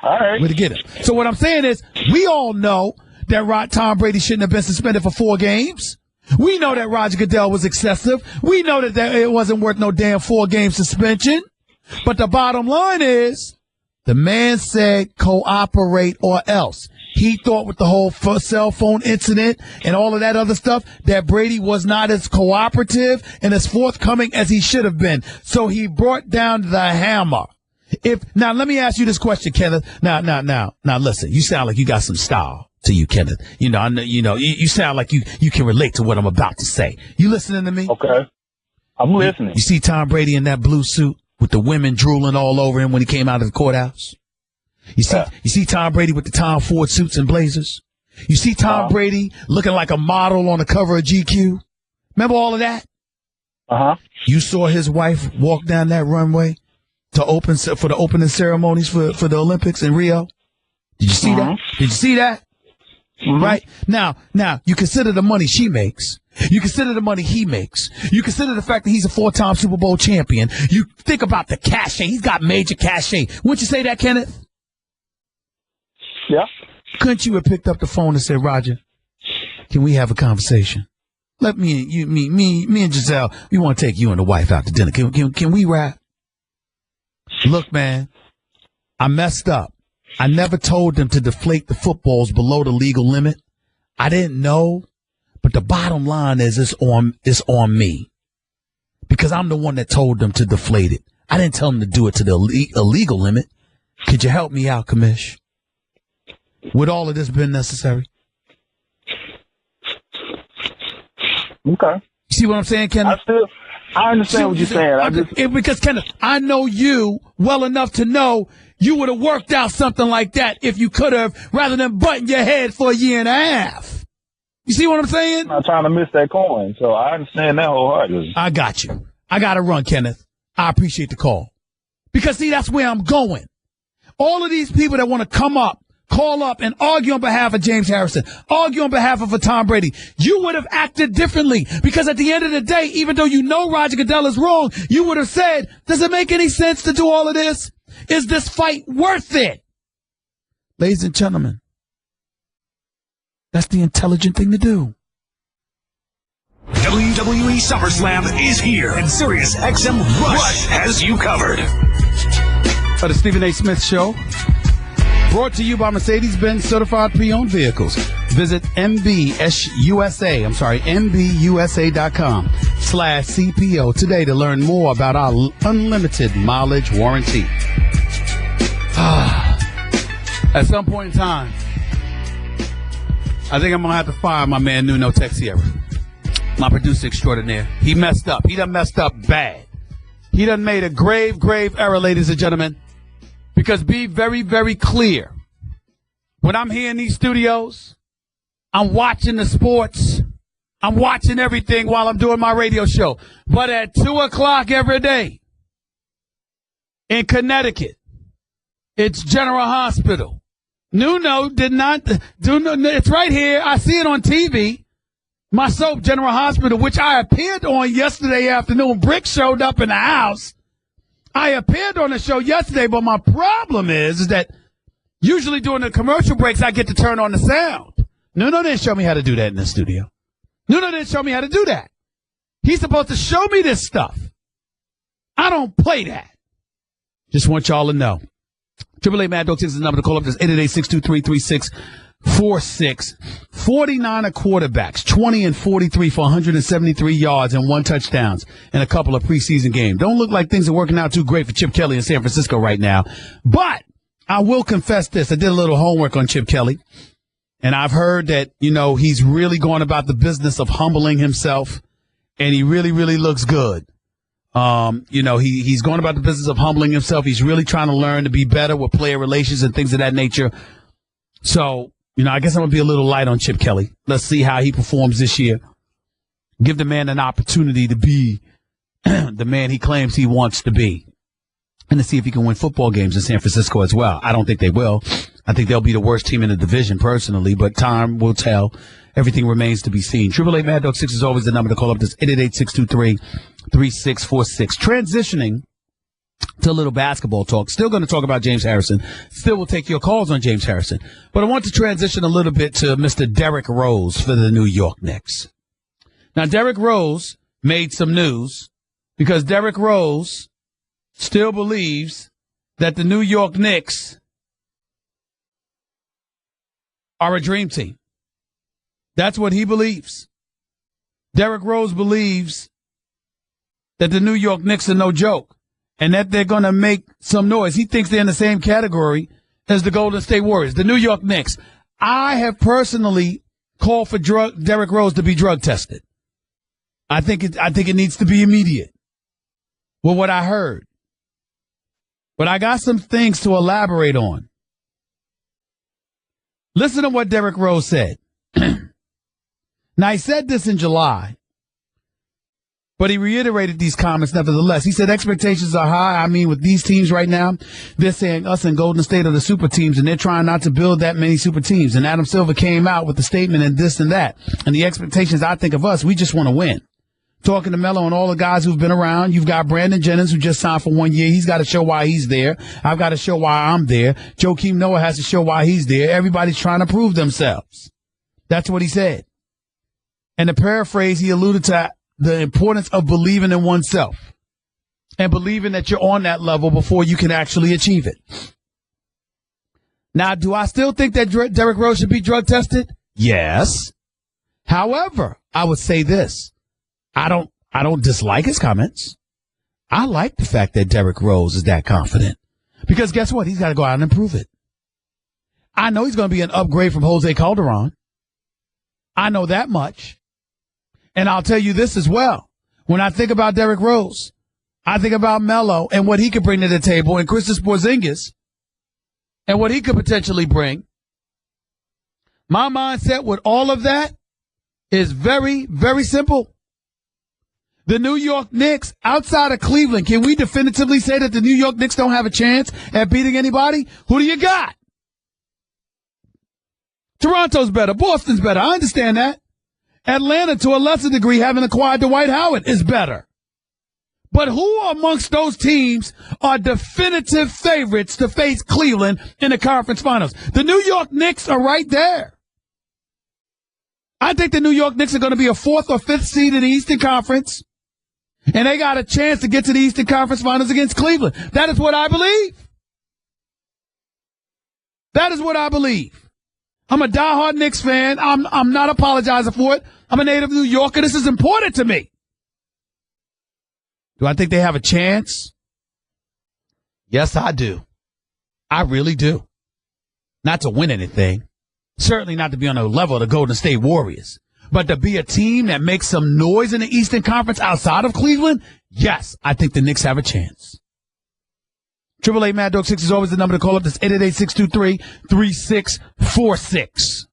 G: All right.
A: Where to get him? So what I'm saying is, we all know that Tom Brady shouldn't have been suspended for 4 games. We know that Roger Goodell was excessive. We know that it wasn't worth no damn 4-game suspension. But the bottom line is, the man said cooperate or else. He thought with the whole cell phone incident and all of that other stuff that Brady was not as cooperative and as forthcoming as he should have been. So he brought down the hammer. Now, let me ask you this question, Kenneth. Now, listen, you sound like you got some style to you, Kenneth. You sound like you can relate to what I'm about to say. You listening to me?
G: Okay. I'm listening.
A: You see Tom Brady in that blue suit with the women drooling all over him when he came out of the courthouse? You see Tom Brady with the Tom Ford suits and blazers? You see Tom Brady looking like a model on the cover of GQ? Remember all of that?
G: Uh-huh.
A: You saw his wife walk down that runway for the opening ceremonies for the Olympics in Rio? Did you see that? Did you see that? Mm-hmm. Right? Now, you consider the money she makes. You consider the money he makes. You consider the fact that he's a 4-time Super Bowl champion. You think about the cachet. He's got major cachet. Wouldn't you say that, Kenneth?
G: Yeah.
A: Couldn't you have picked up the phone and said, Roger, can we have a conversation? Let me and Giselle, we want to take you and the wife out to dinner. Can we rap? Look, man, I messed up. I never told them to deflate the footballs below the legal limit. I didn't know, but the bottom line is it's on me because I'm the one that told them to deflate it. I didn't tell them to do it to the illegal limit. Could you help me out, Commish? Would all of this been necessary?
G: Okay.
A: You see what I'm saying, Kenneth?
G: I understand what you're saying.
A: Because, Kenneth, I know you well enough to know you would have worked out something like that if you could have, rather than butting your head for a year and a half. You see what I'm saying?
G: I'm not trying to miss that coin, so I understand that wholeheartedly.
A: I got you. I got to run, Kenneth. I appreciate the call. Because, see, that's where I'm going. All of these people that want to call up and argue on behalf of James Harrison, argue on behalf of Tom Brady, you would have acted differently. Because at the end of the day, even though you know Roger Goodell is wrong, you would have said, does it make any sense to do all of this? Is this fight worth it? Ladies and gentlemen, that's the intelligent thing to do.
C: WWE SummerSlam is here, and Sirius XM Rush has you covered.
A: For the Stephen A. Smith Show, brought to you by Mercedes-Benz Certified Pre-Owned Vehicles. Visit MBUSA.com/CPO today to learn more about our unlimited mileage warranty. At some point in time, I think I'm going to have to fire my man Nuno Texiera, my producer extraordinaire. He messed up. He done messed up bad. He done made a grave error, ladies and gentlemen. Because be very, very clear. When I'm here in these studios, I'm watching the sports. I'm watching everything while I'm doing my radio show. But at 2 o'clock every day in Connecticut, it's General Hospital. Nuno did not do. It's right here. I see it on TV. My soap, General Hospital, which I appeared on yesterday afternoon. Brick showed up in the house. I appeared on the show yesterday, but my problem is that usually during the commercial breaks, I get to turn on the sound. Nuno didn't show me how to do that in the studio. Nuno didn't show me how to do that. He's supposed to show me this stuff. I don't play that. Just want y'all to know. 888 Mad Dog 6 is the number to call up. That's 888-623-3646. 49 are quarterbacks, 20 and 43 for 173 yards and 1 touchdowns in a couple of preseason games. Don't look like things are working out too great for Chip Kelly in San Francisco right now. But I will confess this. I did a little homework on Chip Kelly, and I've heard that, he's really going about the business of humbling himself, and he really, really looks good. He's going about the business of humbling himself. He's really trying to learn to be better with player relations and things of that nature. So, I guess I'm going to be a little light on Chip Kelly. Let's see how he performs this year. Give the man an opportunity to be the man he claims he wants to be. And to see if he can win football games in San Francisco as well. I don't think they will. I think they'll be the worst team in the division personally, but time will tell. Everything remains to be seen. 888 Mad Dog 6 is always the number to call up. This 888-623-3646. Transitioning to a little basketball talk. Still going to talk about James Harrison. Still will take your calls on James Harrison. But I want to transition a little bit to Mr. Derrick Rose for the New York Knicks. Now, Derrick Rose made some news because Derrick Rose still believes that the New York Knicks are a dream team. That's what he believes. Derrick Rose believes that the New York Knicks are no joke and that they're going to make some noise. He thinks they're in the same category as the Golden State Warriors, the New York Knicks. I have personally called for Derrick Rose to be drug tested. I think it needs to be immediate. Well, what I heard. But I got some things to elaborate on. Listen to what Derrick Rose said. Now, he said this in July, but he reiterated these comments nevertheless. He said expectations are high. I mean, with these teams right now, they're saying us and Golden State are the super teams, and they're trying not to build that many super teams. And Adam Silver came out with the statement and this and that. And the expectations, I think, of us, we just want to win. Talking to Melo and all the guys who've been around, you've got Brandon Jennings, who just signed for 1 year. He's got to show why he's there. I've got to show why I'm there. Joakim Noah has to show why he's there. Everybody's trying to prove themselves. That's what he said. And to paraphrase, he alluded to the importance of believing in oneself and believing that you're on that level before you can actually achieve it. Now, do I still think that Derrick Rose should be drug tested? Yes. However, I would say this. I don't dislike his comments. I like the fact that Derrick Rose is that confident. Because guess what? He's got to go out and improve it. I know he's going to be an upgrade from Jose Calderon. I know that much. And I'll tell you this as well. When I think about Derrick Rose, I think about Melo and what he could bring to the table, and Kristaps Porzingis and what he could potentially bring. My mindset with all of that is very, very simple. The New York Knicks, outside of Cleveland, can we definitively say that the New York Knicks don't have a chance at beating anybody? Who do you got? Toronto's better. Boston's better. I understand that. Atlanta, to a lesser degree, having acquired Dwight Howard, is better. But who amongst those teams are definitive favorites to face Cleveland in the conference finals? The New York Knicks are right there. I think the New York Knicks are going to be a 4th or 5th seed in the Eastern Conference. And they got a chance to get to the Eastern Conference Finals against Cleveland. That is what I believe. That is what I believe. I'm a diehard Knicks fan. I'm not apologizing for it. I'm a native New Yorker. This is important to me. Do I think they have a chance? Yes, I do. I really do. Not to win anything. Certainly not to be on the level of the Golden State Warriors. But to be a team that makes some noise in the Eastern Conference outside of Cleveland, yes, I think the Knicks have a chance. 888 Mad Dog 6 is always the number to call up. That's 888-623-3646.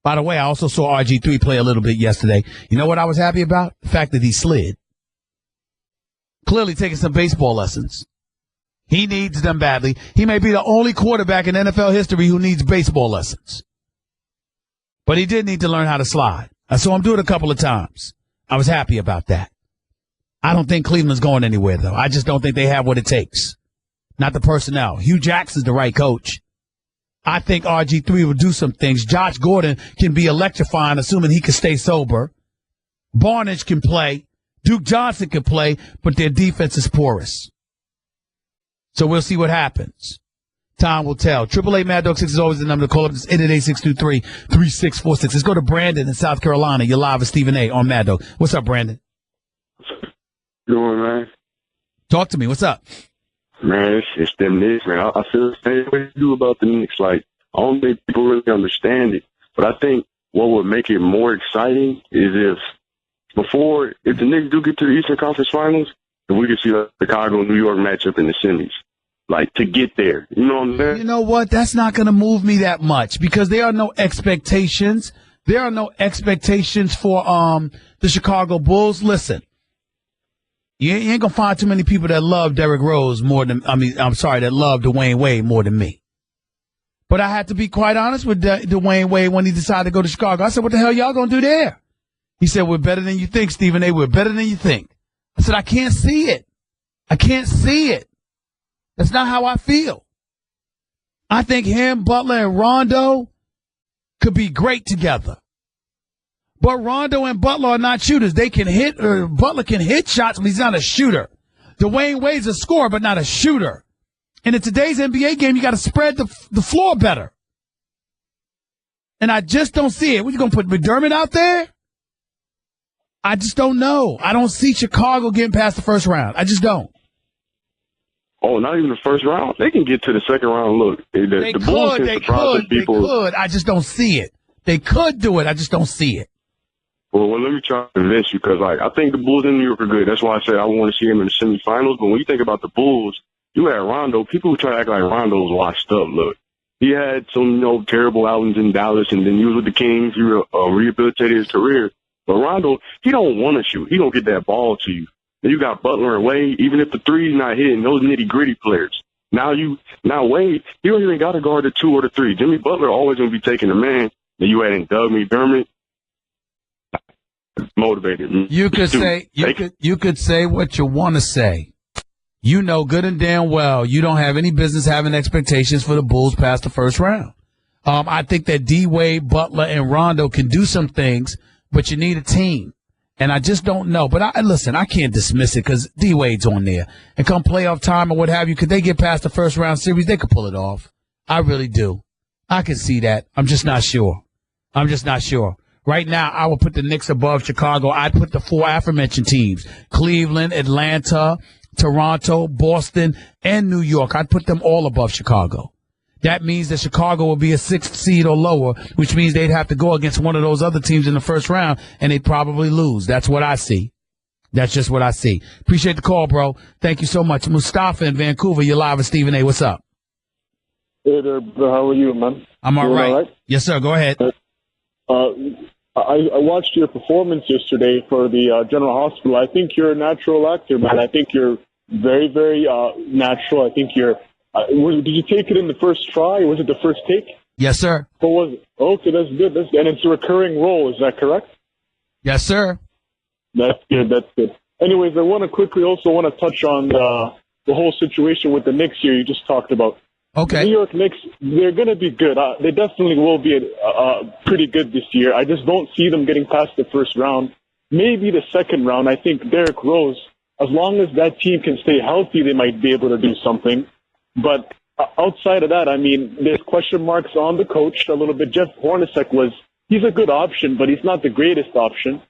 A: By the way, I also saw RG3 play a little bit yesterday. You know what I was happy about? The fact that he slid. Clearly taking some baseball lessons. He needs them badly. He may be the only quarterback in NFL history who needs baseball lessons. But he did need to learn how to slide. I saw him do it a couple of times. I was happy about that. I don't think Cleveland's going anywhere, though. I just don't think they have what it takes. Not the personnel. Hugh Jackson's the right coach. I think RG3 will do some things. Josh Gordon can be electrifying, assuming he can stay sober. Barnage can play. Duke Johnson can play, but their defense is porous. So we'll see what happens. Time will tell. 888 Mad Dog 6 is always the number to call up. It's 888-623-3646. Let's go to Brandon in South Carolina. You're live with Stephen A. on Mad Dog. What's up, Brandon?
H: Doing, man?
A: Talk to me. What's up?
H: Man, it's them Knicks, man. I feel the same way you do about the Knicks. Like, I don't think people really understand it. But I think what would make it more exciting is if the Knicks do get to the Eastern Conference Finals, then we could see the Chicago-New York matchup in the semis. Like, to get there. You know what I'm saying?
A: You know what? That's not going to move me that much because there are no expectations. There are no expectations for the Chicago Bulls. Listen, you ain't going to find too many people that love Derrick Rose that love Dwayne Wade more than me. But I had to be quite honest with Dwayne Wade when he decided to go to Chicago. I said, what the hell y'all going to do there? He said, we're better than you think, Stephen A. We're better than you think. I said, I can't see it. I can't see it. That's not how I feel. I think him, Butler, and Rondo could be great together. But Rondo and Butler are not shooters. They can hit, or Butler can hit shots, but he's not a shooter. Dwayne Wade's a scorer, but not a shooter. And in today's NBA game, you got to spread the floor better. And I just don't see it. What, you going to put McDermott out there? I just don't know. I don't see Chicago getting past the first round. I just don't.
H: Oh, not even the first round? They can get to the second round. Look, the Bulls can surprise people.
A: They could. I just don't see it. They could do it. I just don't see it.
H: Well, let me try to convince you because, like, I think the Bulls in New York are good. That's why I said I want to see them in the semifinals. But when you think about the Bulls, You had Rondo. People try to act like Rondo's washed up. Look, he had some, terrible outings in Dallas, and then he was with the Kings. He rehabilitated his career. But Rondo, he don't want to shoot. He don't get that ball to you. Then you got Butler and Wade. Even if the three's not hitting, those nitty-gritty players. Now Wade, you don't even got to guard the 2 or the 3. Jimmy Butler always going to be taking the man. Then you add in Doug McDermott. Motivated.
A: You could say what you want to say. You know good and damn well you don't have any business having expectations for the Bulls past the first round. I think that D-Wade, Butler, and Rondo can do some things, but you need a team. And I just don't know. But listen, I can't dismiss it because D-Wade's on there. And come playoff time or what have you, could they get past the first round series? They could pull it off. I really do. I can see that. I'm just not sure. Right now, I would put the Knicks above Chicago. I'd put the 4 aforementioned teams, Cleveland, Atlanta, Toronto, Boston, and New York. I'd put them all above Chicago. That means that Chicago will be a 6th seed or lower, which means they'd have to go against one of those other teams in the first round, and they'd probably lose. That's what I see. That's just what I see. Appreciate the call, bro. Thank you so much. Mustafa in Vancouver, you're live with Stephen A. What's up?
I: Hey there, how are you, man?
A: I'm all right. Yes, sir. Go ahead.
I: I watched your performance yesterday for the General Hospital. I think you're a natural actor, man. I think you're very, very natural. I think you're did you take it in the first try? Was it the first take?
A: Yes, sir.
I: What was it? Okay, that's good. And it's a recurring role. Is that correct?
A: Yes, sir.
I: That's good. Anyways, I want to touch on the whole situation with the Knicks here you just talked about.
A: Okay.
I: The New York Knicks, they're going to be good. They definitely will be pretty good this year. I just don't see them getting past the first round. Maybe the second round. I think Derrick Rose, as long as that team can stay healthy, they might be able to do something. But outside of that, I mean, there's question marks on the coach a little bit. Jeff Hornacek he's a good option, but he's not the greatest option.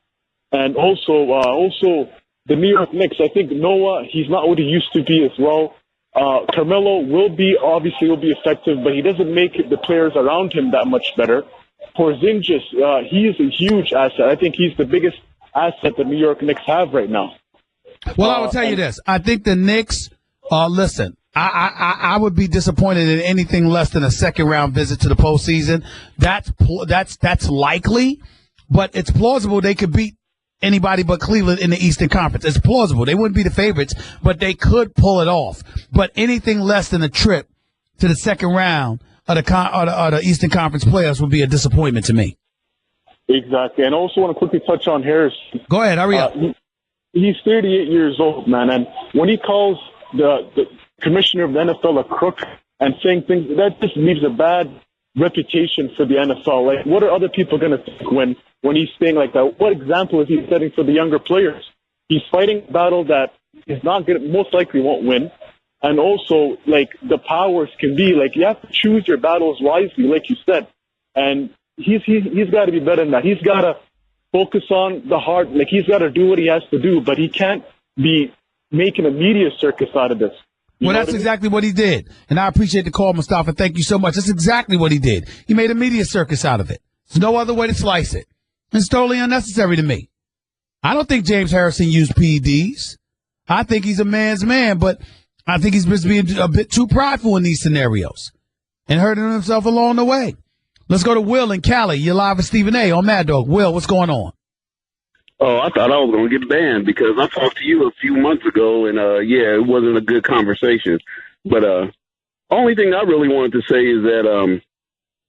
I: And also the New York Knicks, I think Noah, he's not what he used to be as well. Carmelo will be effective, but he doesn't make the players around him that much better. Porzingis, he is a huge asset. I think he's the biggest asset the New York Knicks have right now.
A: Well, I will tell you this. I think the Knicks, listen, I would be disappointed in anything less than a second-round visit to the postseason. That's likely, but it's plausible they could beat anybody but Cleveland in the Eastern Conference. It's plausible. They wouldn't be the favorites, but they could pull it off. But anything less than a trip to the second round of the Eastern Conference playoffs would be a disappointment to me.
I: Exactly. And I also want to quickly touch on Harris.
A: Go ahead. Hurry up.
I: He's 38 years old, man. And when he calls the commissioner of the NFL a crook and saying things, that just leaves a bad reputation for the NFL. Like, what are other people going to think when he's saying like that? What example is he setting for the younger players? He's fighting a battle that is not good, most likely won't win. And also, like, the powers can be, like, you have to choose your battles wisely, like you said. And he's got to be better than that. He's got to focus on the heart. Like, he's got to do what he has to do, but he can't be making a media circus out of this.
A: Well, that's exactly what he did. And I appreciate the call, Mustafa. Thank you so much. That's exactly what he did. He made a media circus out of it. There's no other way to slice it. It's totally unnecessary to me. I don't think James Harrison used PEDs. I think he's a man's man, but I think he's just being a bit too prideful in these scenarios and hurting himself along the way. Let's go to Will in Cali. You're live with Stephen A. on Mad Dog. Will, what's going on?
J: Oh, I thought I was going to get banned because I talked to you a few months ago, and, it wasn't a good conversation. But only thing I really wanted to say is that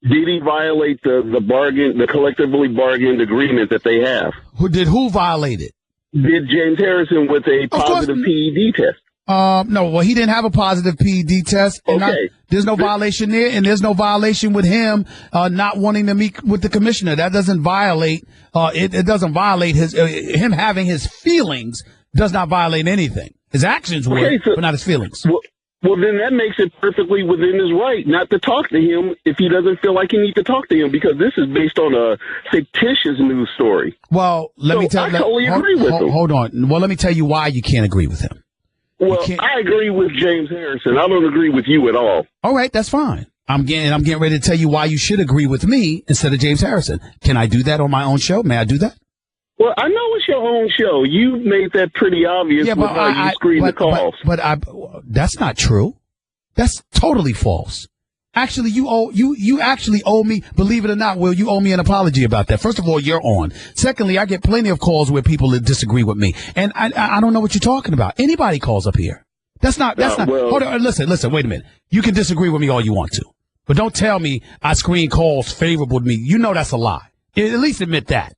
J: did he violate the collectively bargained agreement that they have?
A: Who violate it?
J: Did James Harrison with a positive PED test?
A: No, well, he didn't have a positive PED test. And
J: okay.
A: There's no violation there, and there's no violation with him not wanting to meet with the commissioner. That doesn't violate. It doesn't violate him having his feelings. Does not violate anything. His actions would, but not his feelings.
J: Well, then that makes it perfectly within his right not to talk to him if he doesn't feel like he needs to talk to him, because this is based on a fictitious news story.
A: Well, let me tell you.
J: I totally agree with him.
A: Hold on. Well, let me tell you why you can't agree with him.
J: Well, I agree with James Harrison. I don't agree with you at all.
A: All right, that's fine. I'm getting ready to tell you why you should agree with me instead of James Harrison. Can I do that on my own show? May I do that?
J: Well, I know it's your own show. You made that pretty obvious with how you screen the calls.
A: But that's not true. That's totally false. Actually, you actually owe me, believe it or not, Will, you owe me an apology about that. First of all, you're on. Secondly, I get plenty of calls where people that disagree with me. And I don't know what you're talking about. Anybody calls up here. That's not,
J: well,
A: hold on, listen, wait a minute. You can disagree with me all you want to. But don't tell me I screen calls favorable to me. You know that's a lie. At least admit that.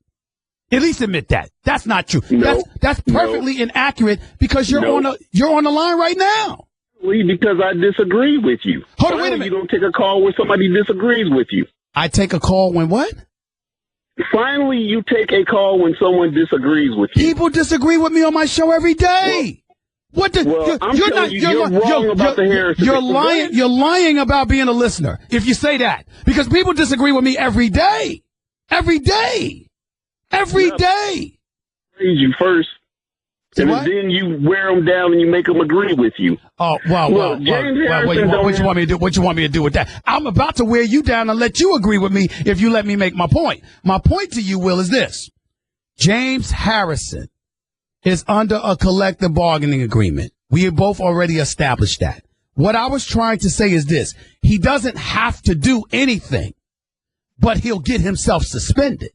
A: At least admit that. That's not true.
J: No,
A: that's perfectly inaccurate because you're on the line right now.
J: Because I disagree with you.
A: Hold on, wait a minute.
J: You don't take a call when somebody disagrees with you.
A: I take a call when what?
J: Finally, you take a call when someone disagrees with you.
A: People disagree with me on my show every day. What the?
J: You're wrong about the Harrison.
A: You're lying about being a listener if you say that because people disagree with me every day. Every day. Every day.
J: Praise you first. And then you wear them down and you make them agree with you.
A: Oh, well, what you want me to do? What you want me to do with that? I'm about to wear you down and let you agree with me if you let me make my point. My point to you, Will, is this. James Harrison is under a collective bargaining agreement. We have both already established that. What I was trying to say is this. He doesn't have to do anything, but he'll get himself suspended.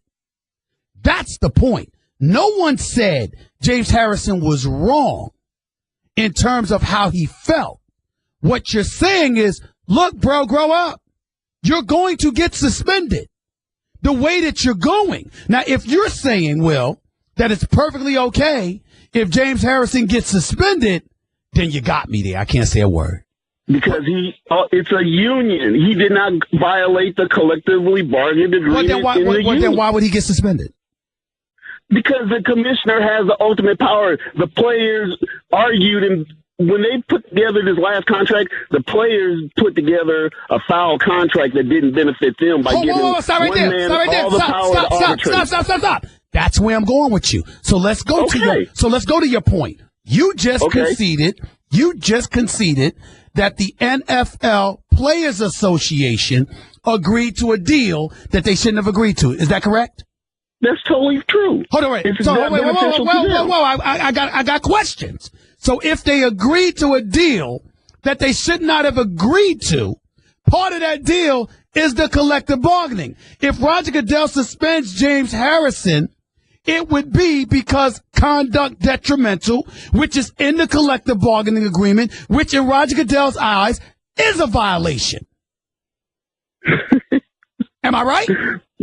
A: That's the point. No one said James Harrison was wrong in terms of how he felt. What you're saying is, look, bro, grow up. You're going to get suspended the way that you're going. Now, if you're saying, Will, that it's perfectly okay if James Harrison gets suspended, then you got me there. I can't say a word.
J: Because it's a union. He did not violate the collectively bargained agreement.
A: Then why would he get suspended?
J: Because the commissioner has the ultimate power. The players argued, and when they put together this last contract, the players put together a foul contract that didn't benefit them by giving one man all the power to arbitrate.
A: Stop. That's where I'm going with you. So let's go to your point. You just conceded that the NFL Players Association agreed to a deal that they shouldn't have agreed to. Is that correct?
J: That's totally true.
A: Hold on, wait. I got questions. So if they agreed to a deal that they should not have agreed to, part of that deal is the collective bargaining. If Roger Goodell suspends James Harrison, it would be because conduct detrimental, which is in the collective bargaining agreement, which in Roger Goodell's eyes is a violation. Am I right?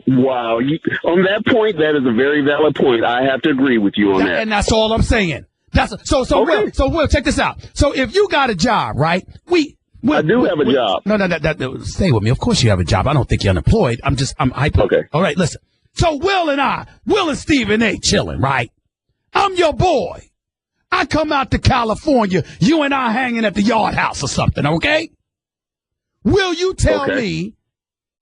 J: Wow. On that point, that is a very valid point. I have to agree with you on that.
A: And that's all I'm saying. Will, check this out. So if you got a job, right?
J: I do have a job.
A: No, stay with me. Of course you have a job. I don't think you're unemployed. I'm hyper.
J: Okay.
A: All right, listen. So Will and Stephen A. chilling, right? I'm your boy. I come out to California, you and I hanging at the Yard House or something, okay? Will you tell me,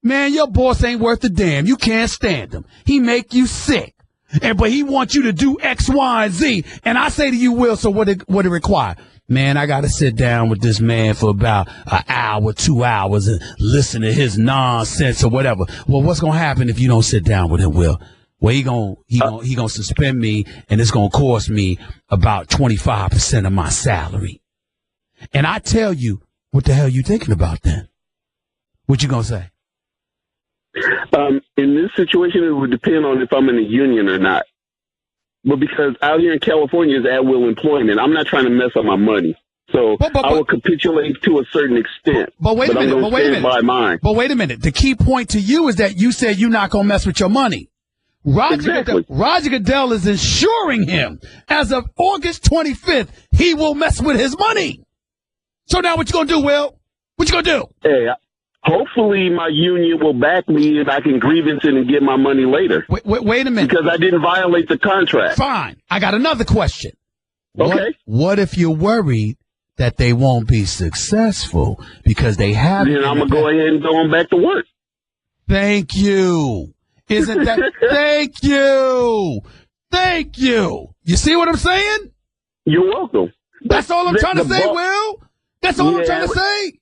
A: man, your boss ain't worth a damn. You can't stand him. He make you sick. But he wants you to do X, Y, and Z. And I say to you, Will, so what it require? Man, I got to sit down with this man for about an hour, 2 hours and listen to his nonsense or whatever. Well, what's going to happen if you don't sit down with him, Will? Well, he gonna suspend me and it's going to cost me about 25% of my salary. And I tell you, what the hell you thinking about then? What you going to say?
J: In this situation, it would depend on if I'm in a union or not. But because out here in California is at-will employment, I'm not trying to mess up my money. So I will capitulate to a certain extent. But wait a minute.
A: But wait a minute. The key point to you is that you said you're not going to mess with your money. Roger Goodell is ensuring him as of August 25th, he will mess with his money. So now what you going to do, Will? What you going to do?
J: Hey, hopefully my union will back me and I can grievance it and get my money later.
A: Wait a minute.
J: Because I didn't violate the contract.
A: Fine. I got another question.
J: Okay.
A: What if you're worried that they won't be successful because they haven't?
J: Then I'm going to go ahead and go on back to work.
A: Thank you. Isn't that? Thank you. Thank you. You see what I'm saying?
J: You're welcome.
A: That's all I'm trying to say, Will. That's all I'm trying to say.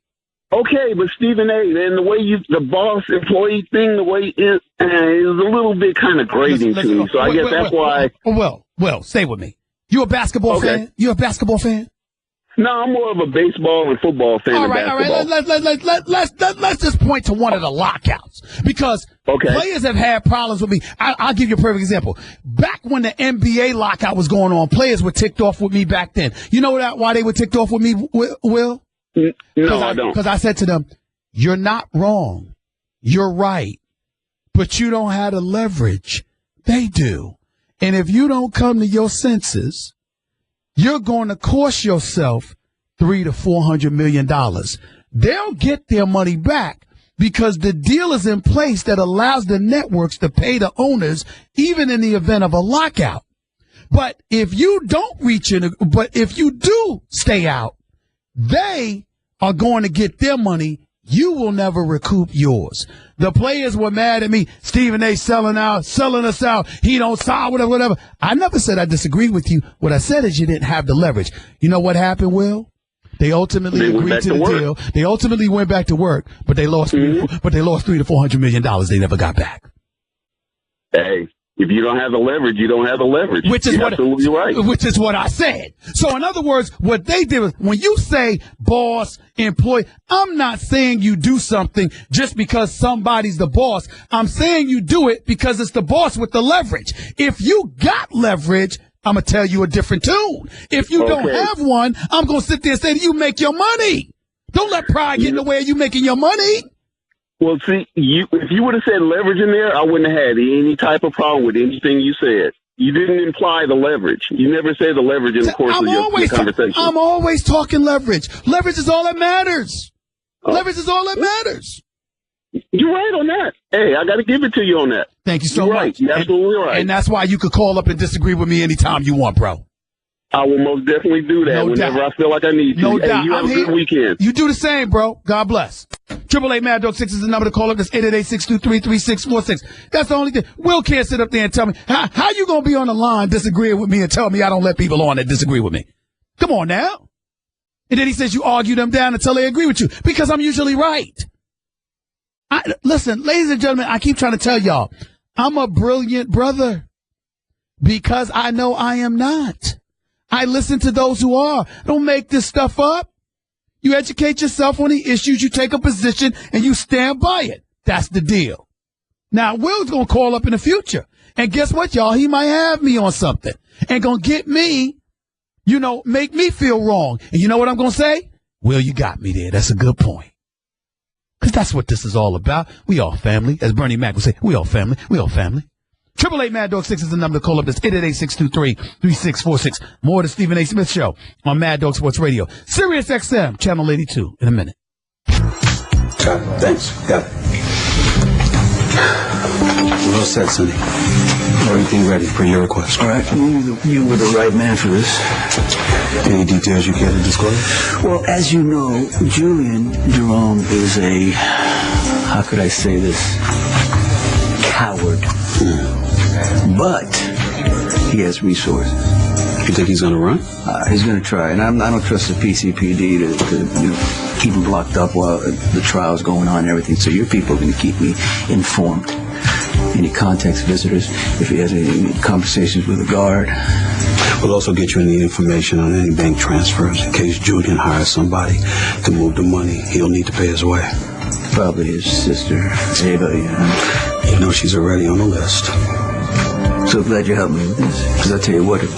J: Okay, but Stephen A. and the way the boss employee thing, the way it is a little bit kind of grating to me. So I guess that's why.
A: Well, stay with me. You a basketball fan? You a basketball fan?
J: No, I'm more of a baseball and football fan.
A: All right. Let's just point to one of the lockouts because players have had problems with me. I'll give you a perfect example. Back when the NBA lockout was going on, players were ticked off with me back then. You know why they were ticked off with me, Will?
J: No, I don't.
A: Because I said to them, "You're not wrong. You're right, but you don't have the leverage. They do, and if you don't come to your senses." You're going to cost yourself $300 to $400 million. They'll get their money back because the deal is in place that allows the networks to pay the owners even in the event of a lockout. But if you don't but if you do stay out, they are going to get their money. You will never recoup yours. The players were mad at me. Stephen A. selling us out. He don't sign, whatever. I never said I disagree with you. What I said is you didn't have the leverage. You know what happened, Will? They ultimately agreed to the deal. They ultimately went back to work, but they lost $300 to $400 million. They never got back.
J: Hey. If you don't have the leverage, you don't have the leverage. You're absolutely right.
A: Which is what I said. So in other words, what they did was when you say boss, employee, I'm not saying you do something just because somebody's the boss. I'm saying you do it because it's the boss with the leverage. If you got leverage, I'm going to tell you a different tune. If you don't have one, I'm going to sit there and say that you make your money. Don't let pride get in the way of you making your money.
J: Well, see, if you would have said leverage in there, I wouldn't have had any type of problem with anything you said. You didn't imply the leverage. You never said the leverage in the course of your conversation.
A: I'm always talking leverage. Leverage is all that matters. Leverage is all that matters.
J: You're right on that. Hey, I got to give it to you on that.
A: Thank you so much.
J: Right. You're absolutely right.
A: And that's why you could call up and disagree with me anytime you want, bro.
J: I will most definitely do that whenever I feel like I need to.
A: No doubt.
J: You have a good weekend.
A: You do the same, bro. God bless. 888 Mad Dog 6 is the number to call up. That's 888-623-3646. That's the only thing. Will can't sit up there and tell me how you gonna be on the line disagreeing with me and tell me I don't let people on that disagree with me. Come on now. And then he says you argue them down until they agree with you because I'm usually right. Listen, ladies and gentlemen, I keep trying to tell y'all, I'm a brilliant brother because I know I am not. I listen to those who are. Don't make this stuff up. You educate yourself on the issues, you take a position, and you stand by it. That's the deal. Now, Will's going to call up in the future. And guess what, y'all? He might have me on something and going to get me, make me feel wrong. And you know what I'm going to say? Will, you got me there. That's a good point. Because that's what this is all about. We all family. As Bernie Mac would say, we all family. We all family. 888 Mad Dog 6 is the number to call up. That's 888-623-3646. More of the Stephen A. Smith Show on Mad Dog Sports Radio. Sirius XM, Channel 82 in a minute.
K: Got it. Thanks. Got it. Well said, Sonny. Everything ready for your request. All right. You were the right man for this. Any details you care to disclose? Well, as you know, Julian Jerome is a, how could I say this, coward. But he has resources. You think he's going to run? He's going to try. And I don't trust the PCPD to keep him blocked up while the trial's going on and everything. So your people are going to keep me informed. Any contacts, visitors, if he has any conversations with the guard. We'll also get you any information on any bank transfers in case Julian hires somebody to move the money he'll need to pay his way. Probably his sister, Ava, yeah. You know she's already on the list. So glad you helped me with this. Because I tell you what, if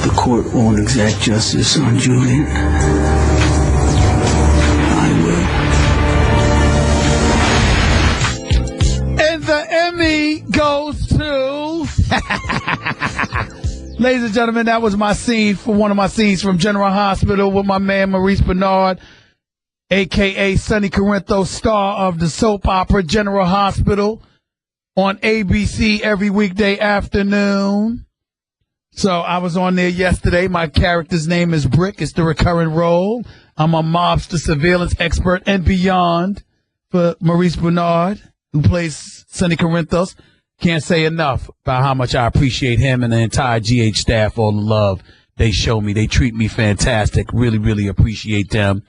K: the court won't exact justice on Julian, I
A: will. And the Emmy goes to... Ladies and gentlemen, that was my scene for one of my scenes from General Hospital with my man Maurice Bernard, a.k.a. Sonny Corinthos, star of the soap opera General Hospital on ABC every weekday afternoon. So I was on there yesterday. My character's name is Brick. It's the recurring role. I'm a mobster surveillance expert and beyond for Maurice Bernard, who plays Sonny Corinthos. Can't say enough about how much I appreciate him and the entire GH staff, all the love they show me. They treat me fantastic. Really, really appreciate them.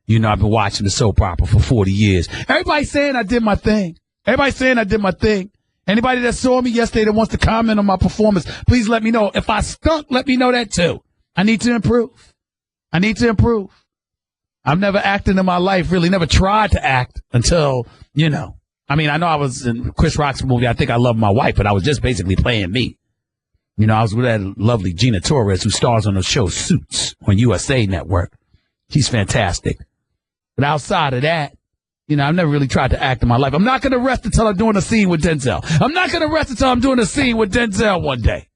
A: You know, I've been watching the soap opera for 40 years. Everybody's saying I did my thing. Anybody that saw me yesterday that wants to comment on my performance, please let me know. If I stunk, let me know that too. I need to improve. I've never acted in my life, really never tried to act until, you know. I mean, I know I was in Chris Rock's movie, I Think I Love My Wife, but I was just basically playing me. You know, I was with that lovely Gina Torres who stars on the show Suits on USA Network. She's fantastic. But outside of that, you know, I've never really tried to act in my life. I'm not going to rest until I'm doing a scene with Denzel. I'm doing a scene with Denzel one day.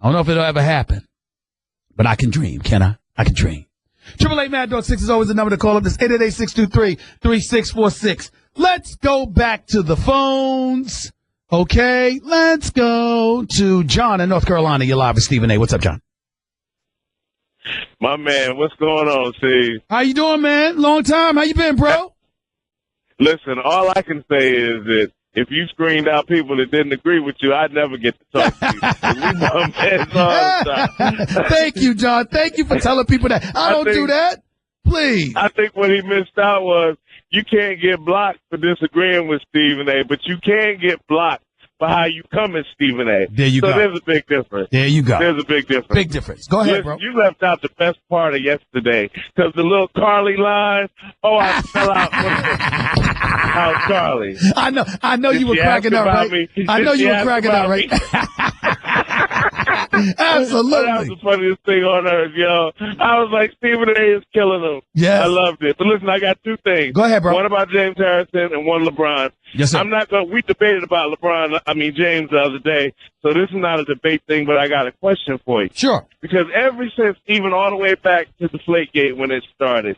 A: I don't know if it'll ever happen. But I can dream, can I? I can dream. 888-MAD-6 is always the number to call up. This 888-623-3646. Let's go back to the phones. Okay, let's go to John in North Carolina. You're live with Stephen A. What's up, John?
L: My man, what's going on, Steve?
A: How you doing, man? Long time. How you been, bro?
L: Listen, all I can say is that if you screened out people that didn't agree with you, I'd never get to talk to you. We bum heads all the time.
A: Thank you, John. Thank you for telling people that. I don't do that. Please.
L: I think what he missed out was you can't get blocked for disagreeing with Stephen A., but you can get blocked for how you come at Stephen A.
A: There you go.
L: So there's a big difference.
A: There you go.
L: There's a big difference.
A: Big difference. Go ahead, bro.
L: You left out the best part of yesterday because the little Carly line, I fell out. How's Carly?
A: I know you were cracking up, right? I know you were cracking up, right? Absolutely.
L: That was the funniest thing on earth, yo. I was like, Stephen A. is killing him.
A: Yes.
L: I loved it. But listen, I got two things.
A: Go ahead, bro.
L: One about James Harrison and one LeBron.
A: Yes, sir.
L: We debated about James the other day, so this is not a debate thing, but I got a question for you.
A: Sure.
L: Because ever since, even all the way back to the Deflategate when it started,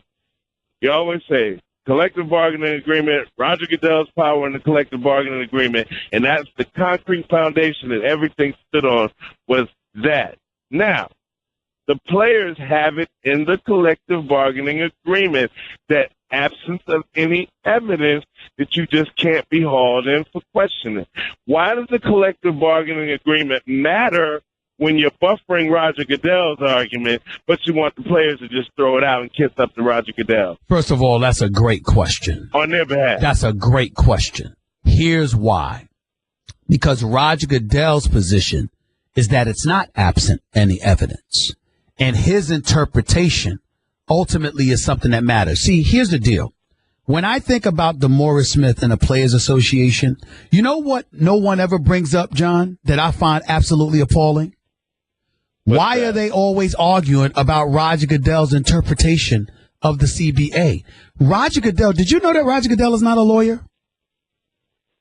L: you always say, collective bargaining agreement, Roger Goodell's power in the collective bargaining agreement, and that's the concrete foundation that everything stood on was that. Now, the players have it in the collective bargaining agreement that absence of any evidence that you just can't be hauled in for questioning. Why does the collective bargaining agreement matter when you're buffering Roger Goodell's argument, but you want the players to just throw it out and kiss up to Roger Goodell?
A: First of all, that's a great question.
L: On their behalf.
A: That's a great question. Here's why. Because Roger Goodell's position is that it's not absent any evidence. And his interpretation ultimately is something that matters. See, here's the deal. When I think about DeMaurice Smith and the Players Association, you know what no one ever brings up, John, that I find absolutely appalling? Why are they always arguing about Roger Goodell's interpretation of the CBA? Roger Goodell, did you know that Roger Goodell is not a lawyer?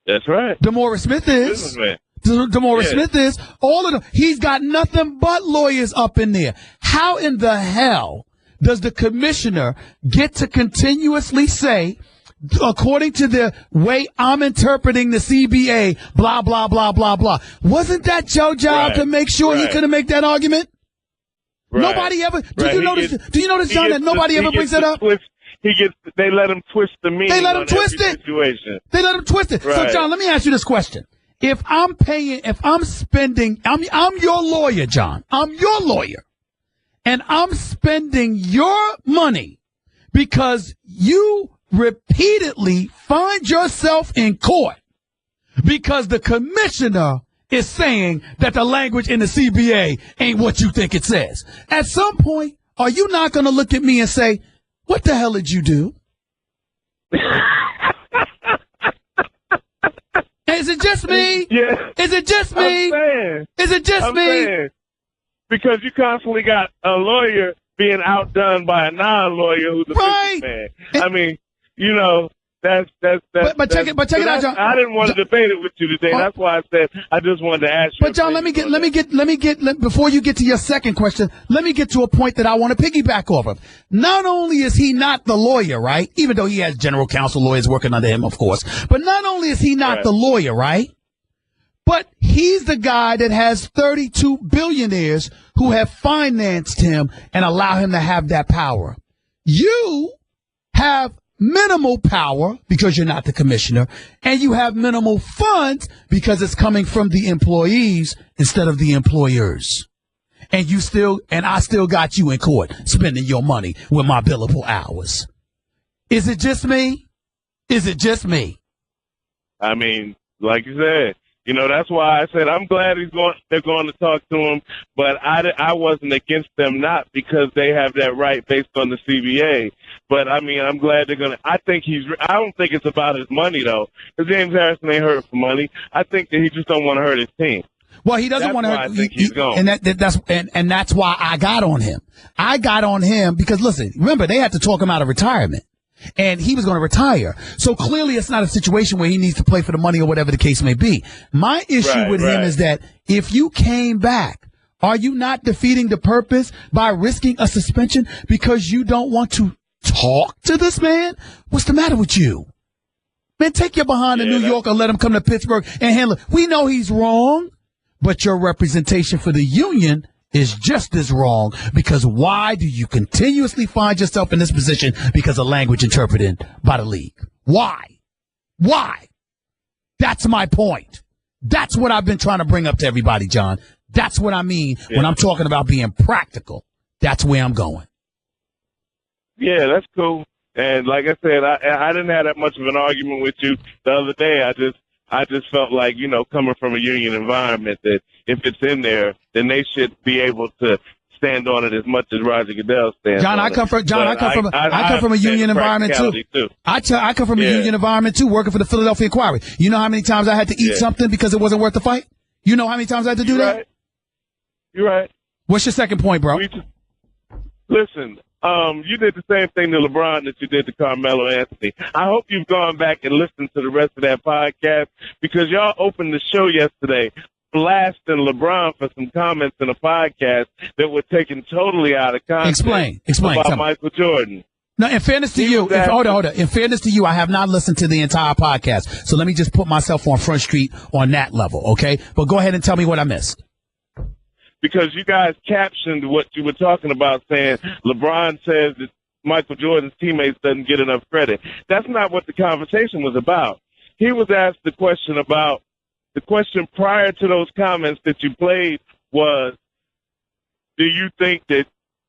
L: That's right.
A: DeMaurice Smith is. DeMaurice Smith is. All of them. He's got nothing but lawyers up in there. How in the hell does the commissioner get to continuously say, according to the way I'm interpreting the CBA, blah, blah, blah, blah, blah? Wasn't that your job to make sure he couldn't make that argument?
L: Right.
A: Nobody ever. Do you notice, John, that nobody ever brings it up?
L: They let him twist the meaning.
A: They let him twist it.
L: Situation.
A: They let him twist it.
L: Right.
A: So, John, let me ask you this question. If I'm spending, I'm your lawyer, John. I'm your lawyer. And I'm spending your money because you repeatedly find yourself in court because the commissioner is saying that the language in the CBA ain't what you think it says. At some point, are you not going to look at me and say, what the hell did you do? Is it just me?
L: Yeah.
A: Is it just me? Is it just me?
L: Because you constantly got a lawyer being outdone by a non-lawyer who's a businessman. I mean, you know, that's. But
A: check it out, John.
L: I didn't want to debate it with you today. That's why I said I just wanted to ask you.
A: But John, let me get before you get to your second question. Let me get to a point that I want to piggyback off of. Not only is he not the lawyer, right? Even though he has general counsel lawyers working under him, of course. But not only is he not the lawyer, right? But he's the guy that has 32 billionaires who have financed him and allow him to have that power. You have minimal power because you're not the commissioner, and you have minimal funds because it's coming from the employees instead of the employers. And I still got you in court spending your money with my billable hours. Is it just me? Is it just me?
L: I mean, like you said, you know, that's why I said I'm glad they're going to talk to him, but I wasn't against them, not because they have that right based on the CBA. But, I mean, I'm glad they're going to – I don't think it's about his money, though, because James Harrison ain't hurt for money. I think that he just don't want to hurt his team.
A: Well, he doesn't want to hurt.
L: I think he's gone.
A: And that's why I got on him. I got on him because, listen, remember, they had to talk him out of retirement. And he was going to retire. So clearly it's not a situation where he needs to play for the money or whatever the case may be. My issue with him is that if you came back, are you not defeating the purpose by risking a suspension because you don't want to talk to this man? What's the matter with you? Man, take your behind to New York or let him come to Pittsburgh and handle it. We know he's wrong, but your representation for the union is just as wrong, because why do you continuously find yourself in this position because of language interpreted by the league? Why? Why? That's my point. That's what I've been trying to bring up to everybody, John. That's what I mean when I'm talking about being practical. That's where I'm going.
L: Yeah, that's cool. And like I said, I didn't have that much of an argument with you the other day. I just felt like, you know, coming from a union environment, that if it's in there, then they should be able to stand on it as much as Roger Goodell stands on it. I come from a union environment too.
A: I come from a union environment too, working for the Philadelphia Inquirer. You know how many times I had to eat something because it wasn't worth the fight? You know how many times I had to do that?
L: You're right.
A: What's your second point, bro?
L: Listen, you did the same thing to LeBron that you did to Carmelo Anthony. I hope you've gone back and listened to the rest of that podcast, because y'all opened the show yesterday blasting LeBron for some comments in a podcast that were taken totally out of context.
A: Explain.
L: About Michael Jordan.
A: No, in fairness to you, hold on. In fairness to you, I have not listened to the entire podcast, so let me just put myself on Front Street on that level, okay? But go ahead and tell me what I missed.
L: Because you guys captioned what you were talking about, saying LeBron says that Michael Jordan's teammates doesn't get enough credit. That's not what the conversation was about. He was asked the question prior to those comments that you played was, do you think that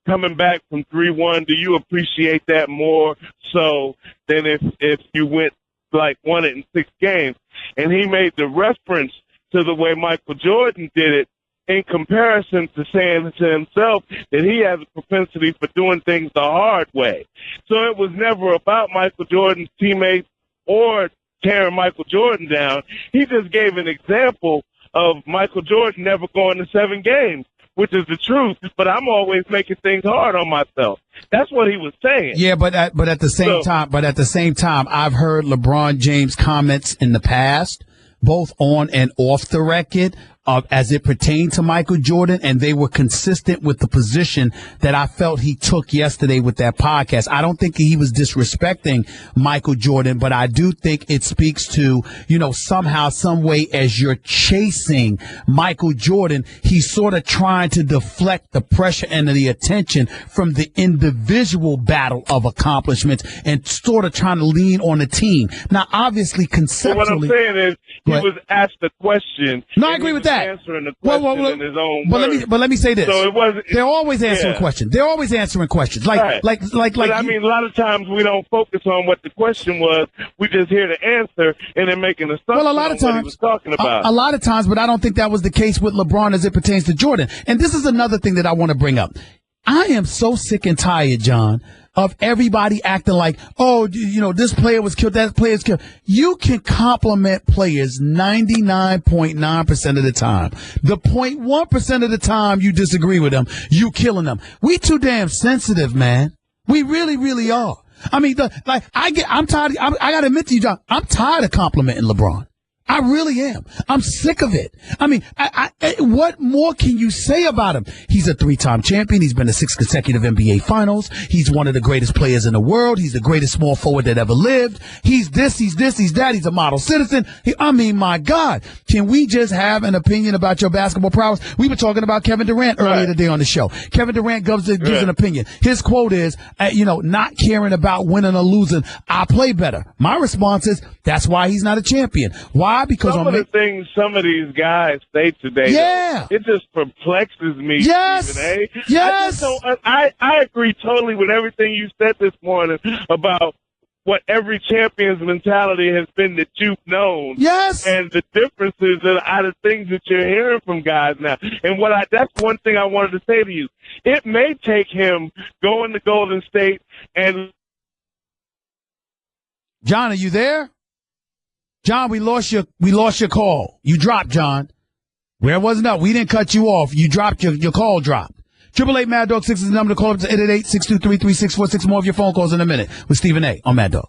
L: coming back from 3-1, do you appreciate that more so than if you went like won it in 6 games? And he made the reference to the way Michael Jordan did it, in comparison to saying to himself that he has a propensity for doing things the hard way. So it was never about Michael Jordan's teammates or tearing Michael Jordan down. He just gave an example of Michael Jordan never going to 7 games, which is the truth, but I'm always making things hard on myself. That's what he was saying.
A: Yeah, but at the same time, I've heard LeBron James comments in the past, both on and off the record, as it pertained to Michael Jordan, and they were consistent with the position that I felt he took yesterday with that podcast. I don't think he was disrespecting Michael Jordan, but I do think it speaks to, you know, somehow, some way, as you're chasing Michael Jordan, he's sort of trying to deflect the pressure and the attention from the individual battle of accomplishments and sort of trying to lean on the team. Now, obviously, conceptually.
L: So what I'm saying is, he was asked a question.
A: No, I agree with that.
L: Answering the question in his own words.
A: But let me say this.
L: So it wasn't.
A: They're always answering questions. They're always answering questions. But
L: I mean, a lot of times we don't focus on what the question was. We just hear the answer and then make an assumption
A: a lot of times,
L: on what he was talking about.
A: A lot of times, but I don't think that was the case with LeBron as it pertains to Jordan. And this is another thing that I want to bring up. I am so sick and tired, John, of everybody acting like, oh, you know, this player was killed, that player's killed. You can compliment players 99.9% of the time. The 0.1% of the time you disagree with them, you killing them. We too damn sensitive, man. We really, really are. I mean, I'm tired. I gotta admit to you, John, I'm tired of complimenting LeBron. I really am. I'm sick of it. I mean, what more can you say about him? He's a 3-time champion. He's been to 6 consecutive NBA finals. He's one of the greatest players in the world. He's the greatest small forward that ever lived. He's this, he's that. He's a model citizen. I mean, my God, can we just have an opinion about your basketball prowess? We were talking about Kevin Durant earlier today on the show. Kevin Durant gives an opinion. His quote is, not caring about winning or losing, I play better. My response is, that's why he's not a champion. Why? Because
L: some of the things some of these guys say today, it just perplexes me.
A: Yes,
L: Stephen
A: A. Yes.
L: I agree totally with everything you said this morning about what every champion's mentality has been that you've known.
A: Yes.
L: And the differences are the things that you're hearing from guys now. And that's one thing I wanted to say to you. It may take him going to Golden State and.
A: John, are you there? John, we lost your call. You dropped, John. Where wasn't up? We didn't cut you off. You dropped your call dropped. 888 Mad Dog 6 is the number to call up to 888-623-3646. More of your phone calls in a minute with Stephen A. on Mad Dog.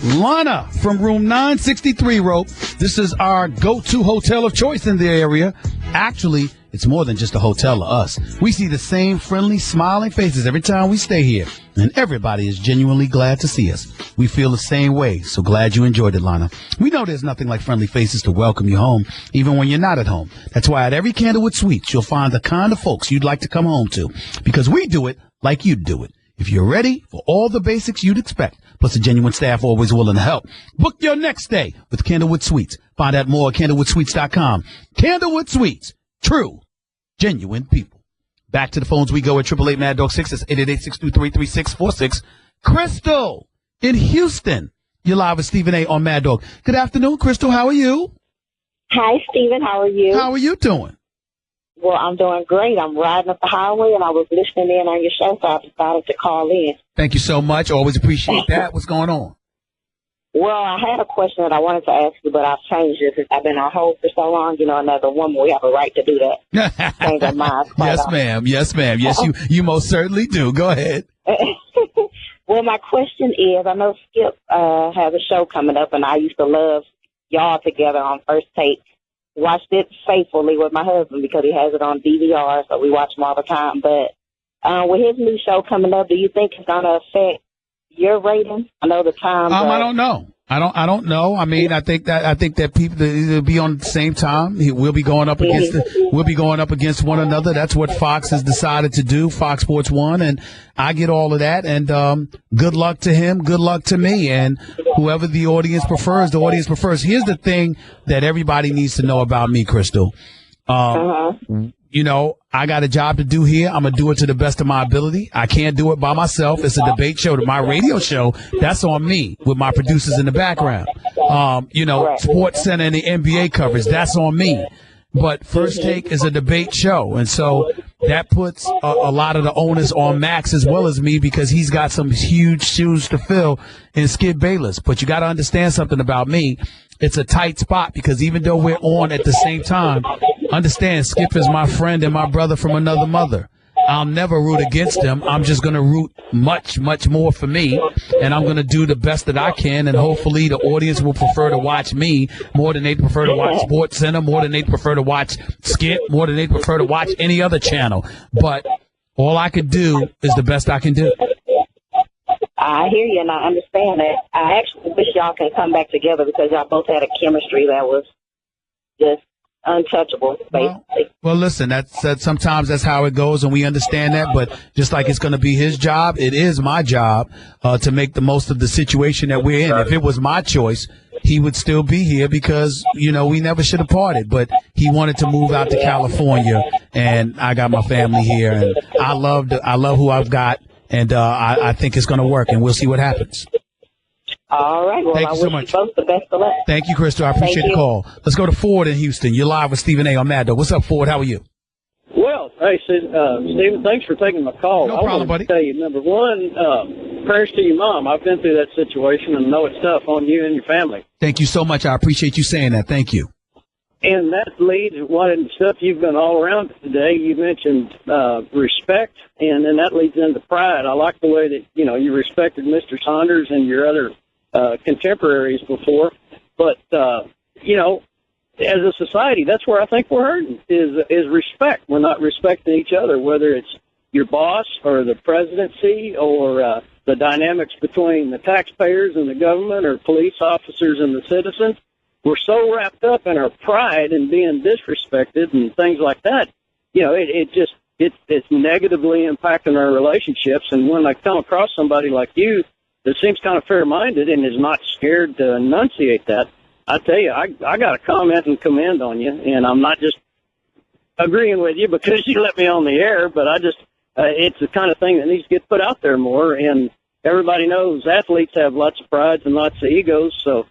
A: Lana from room 963 wrote, this is our go-to hotel of choice in the area. Actually, it's more than just a hotel to us. We see the same friendly, smiling faces every time we stay here, and everybody is genuinely glad to see us. We feel the same way, so glad you enjoyed it, Lana. We know there's nothing like friendly faces to welcome you home, even when you're not at home. That's why at every Candlewood Suites, you'll find the kind of folks you'd like to come home to, because we do it like you'd do it. If you're ready for all the basics you'd expect, plus a genuine staff always willing to help, book your next stay with Candlewood Suites. Find out more at candlewoodssuites.com. Candlewood Suites. True, genuine people. Back to the phones we go at 888 Mad Dog 6. That's 888-623-3646. Crystal in Houston. You're live with Stephen A. on Mad Dog. Good afternoon, Crystal. How are you?
M: Hi, Stephen. How are you?
A: How are you doing?
M: Well, I'm doing great. I'm riding up the highway, and I was listening in on your show, so I decided to call in.
A: Thank you so much. Always appreciate that. What's going on?
M: Well, I had a question that I wanted to ask you, but I've changed it since I've been on hold for so long. You know, another woman, we have a right to do that. Change our minds.
A: Yes, ma'am. Yes, ma'am. Yes, you most certainly do. Go ahead.
M: Well, my question is, I know Skip has a show coming up, and I used to love y'all together on First Take. Watched it faithfully with my husband because he has it on DVR, so we watch him all the time. But with his new show coming up, do you think it's going to affect your rating? I know the time.
A: I don't know. I don't know. I mean, I think that people will be on the same time. We'll be going up against one another. That's what Fox has decided to do. Fox Sports 1, and I get all of that. And good luck to him. Good luck to me. And whoever the audience prefers, the audience prefers. Here's the thing that everybody needs to know about me, Crystal. You know, I got a job to do here. I'm going to do it to the best of my ability. I can't do it by myself. It's a debate show. My radio show, that's on me with my producers in the background. You know, Sports Center and the NBA coverage, that's on me. But First Take is a debate show. And so that puts a lot of the onus on Max as well as me because he's got some huge shoes to fill in Skip Bayless. But you got to understand something about me. It's a tight spot because even though we're on at the same time, understand Skip is my friend and my brother from another mother. I'll never root against him. I'm just going to root much, much more for me, and I'm going to do the best that I can, and hopefully the audience will prefer to watch me more than they prefer to watch Sports Center, more than they prefer to watch Skip, more than they prefer to watch any other channel. But all I can do is the best I can do.
M: I hear you, and I understand that. I actually wish y'all can come back together because y'all both had a chemistry that was just untouchable, basically.
A: Well, listen, that's sometimes that's how it goes, and we understand that. But just like it's going to be his job, it is my job to make the most of the situation that we're in. If it was my choice, he would still be here because, you know, we never should have parted. But he wanted to move out to California, and I got my family here, and I love who I've got, and I think it's going to work, and we'll see what happens.
M: All right. Well,
A: Thank you so much.
M: You both the best of luck.
A: Thank you, Crystal. I appreciate the call. Let's go to Ford in Houston. You're live with Stephen A. on Mad Dog. What's up, Ford? How are you?
N: Well, hey, Stephen, thanks for taking my call.
A: No problem, buddy.
N: I want to tell you, number one, prayers to your mom. I've been through that situation and know it's tough on you and your family.
A: Thank you so much. I appreciate you saying that. Thank you.
N: And that leads to what stuff you've been all around today. You mentioned respect, and then that leads into pride. I like the way that, you know, you respected Mr. Saunders and your other contemporaries before. But, you know, as a society, that's where I think we're hurting, is respect. We're not respecting each other, whether it's your boss or the presidency or the dynamics between the taxpayers and the government or police officers and the citizens. We're so wrapped up in our pride and being disrespected and things like that. You know, it's negatively impacting our relationships. And when I come across somebody like you that seems kind of fair-minded and is not scared to enunciate that, I tell you, I got to comment and commend on you. And I'm not just agreeing with you because you let me on the air, but I just it's the kind of thing that needs to get put out there more. And everybody knows athletes have lots of prides and lots of egos, so,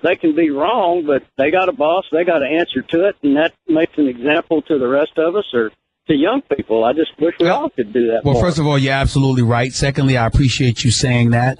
N: they can be wrong, but they got a boss, they got to answer to it, and that makes an example to the rest of us or to young people. I just wish we all could do that.
A: Well,
N: more.
A: first of all, you're absolutely right. Secondly, I appreciate you saying that.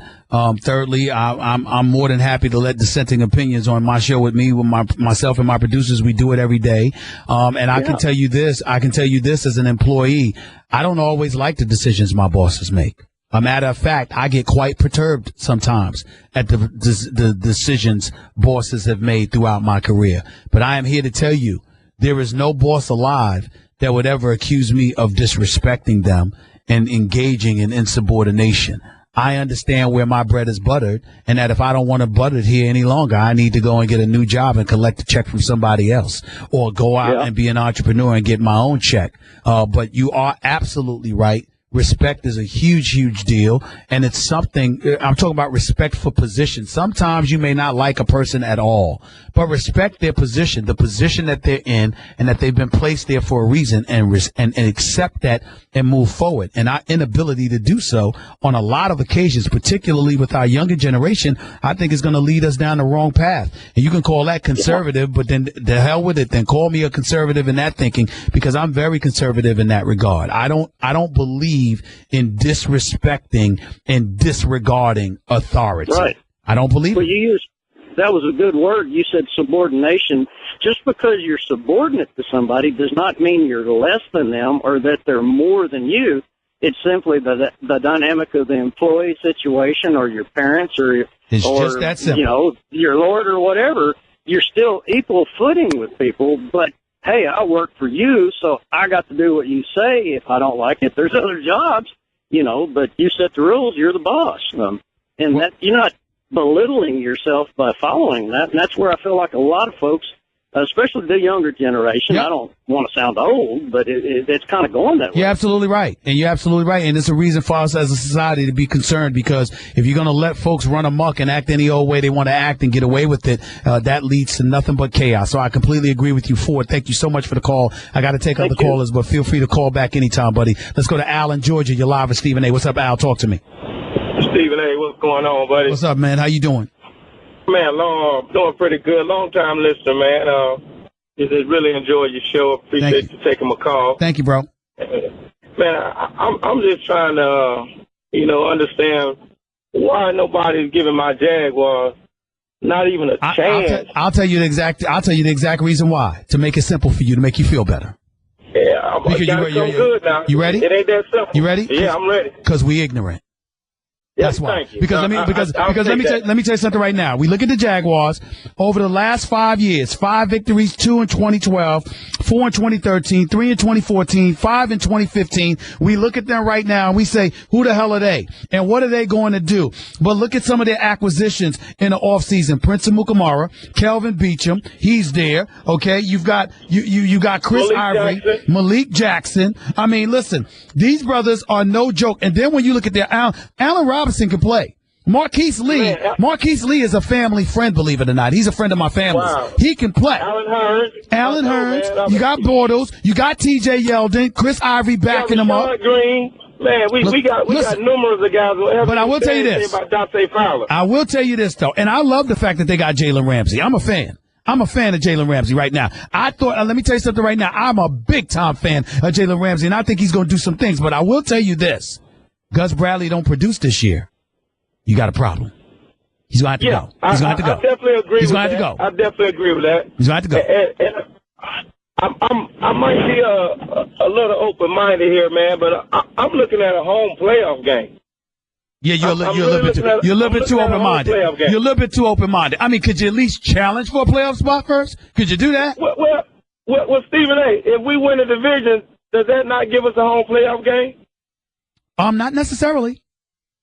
A: Thirdly, I'm more than happy to let dissenting opinions on my show with me, with myself and my producers. We do it every day. And I can tell you this. I can tell you this as an employee. I don't always like the decisions my bosses make. A matter of fact, I get quite perturbed sometimes at the decisions bosses have made throughout my career. But I am here to tell you, there is no boss alive that would ever accuse me of disrespecting them and engaging in insubordination. I understand where my bread is buttered, and that if I don't want to butter it here any longer, I need to go and get a new job and collect a check from somebody else, or go out and be an entrepreneur and get my own check. But you are absolutely right. Respect is a huge, huge deal, and it's something. I'm talking about respect for position. Sometimes you may not like a person at all, but respect their position, the position that they're in, and that they've been placed there for a reason, and accept that and move forward. And our inability to do so on a lot of occasions, particularly with our younger generation, I think is going to lead us down the wrong path. And you can call that conservative, but then the hell with it. Then call me a conservative in that thinking, because I'm very conservative in that regard. I don't believe in disrespecting and disregarding authority.
N: Right.
A: I don't believe it.
N: That was a good word. You said subordination. Just because you're subordinate to somebody does not mean you're less than them or that they're more than you. It's simply the dynamic of the employee situation, or your parents, or
A: just that simple.
N: Your Lord or whatever. You're still equal footing with people, but hey, I work for you, so I got to do what you say. If I don't like it, there's other jobs, but you set the rules, you're the boss. And that you're not belittling yourself by following that. And that's where I feel like a lot of folks, especially the younger generation, I don't want to sound old, but it's kind of going that way.
A: You're absolutely right. And you're absolutely right. And it's a reason for us as a society to be concerned, because if you're going to let folks run amok and act any old way they want to act and get away with it, that leads to nothing but chaos. So I completely agree with you, Ford. Thank you so much for the call. I got to take other callers, but feel free to call back anytime, buddy. Let's go to Al in Georgia. You're live with Stephen A. What's up, Al? Talk to me.
O: Stephen A., what's going on, buddy?
A: What's up, man? How you doing?
O: Man, doing pretty good. Long-time listener, man. Just really enjoy your show. Appreciate you taking my call.
A: Thank you, bro.
O: Man, I'm just trying to, understand why nobody's giving my Jaguars not even a chance.
A: I'll tell you the exact reason why. To make it simple for you, to make you feel better.
O: Yeah, good now.
A: You ready?
O: It ain't that simple.
A: You ready?
O: Yeah, I'm ready.
A: Because we ignorant. That's why.
O: Thank you.
A: Because let me tell you something right now. We look at the Jaguars over the last 5 years: 5 victories, 2 in 2012, 4 in 2013, 3 in 2014, 5 in 2015. We look at them right now and we say, who the hell are they? And what are they going to do? But look at some of their acquisitions in the offseason. Prince Amukamara, Kelvin Beachum, he's there. Okay, you got Chris Ivory, Malik Jackson. I mean, listen, these brothers are no joke. And then when you look at their Allen Robinson can play. Marquise Lee is a family friend, believe it or not. He's a friend of my family's. Wow. He can play. Alan Hearns. You got Bortles. You got T.J. Yeldon. Chris Ivory backing him up.
O: Green. Man, we got numerous of guys.
A: But I will tell you this.
O: About Dante Fowler.
A: I will tell you this, though. And I love the fact that they got Jalen Ramsey. I'm a fan. I'm a fan of Jalen Ramsey right now. I thought, let me tell you something right now. I'm a big-time fan of Jalen Ramsey, and I think he's going to do some things. But I will tell you this. Gus Bradley don't produce this year. You got a problem. He's going to have to go. He's going to have to go.
O: I definitely agree
A: He's
O: with
A: going to
O: that.
A: have to go.
O: I definitely agree with that.
A: He's going to have to go.
O: I might be a little open-minded here, man, but I'm looking at a home playoff game.
A: Yeah, you're a little bit too open-minded. You're a little bit too open-minded. I mean, could you at least challenge for a playoff spot first? Could you do that?
O: Well, Stephen A., if we win a division, does that not give us a home playoff game?
A: Not necessarily.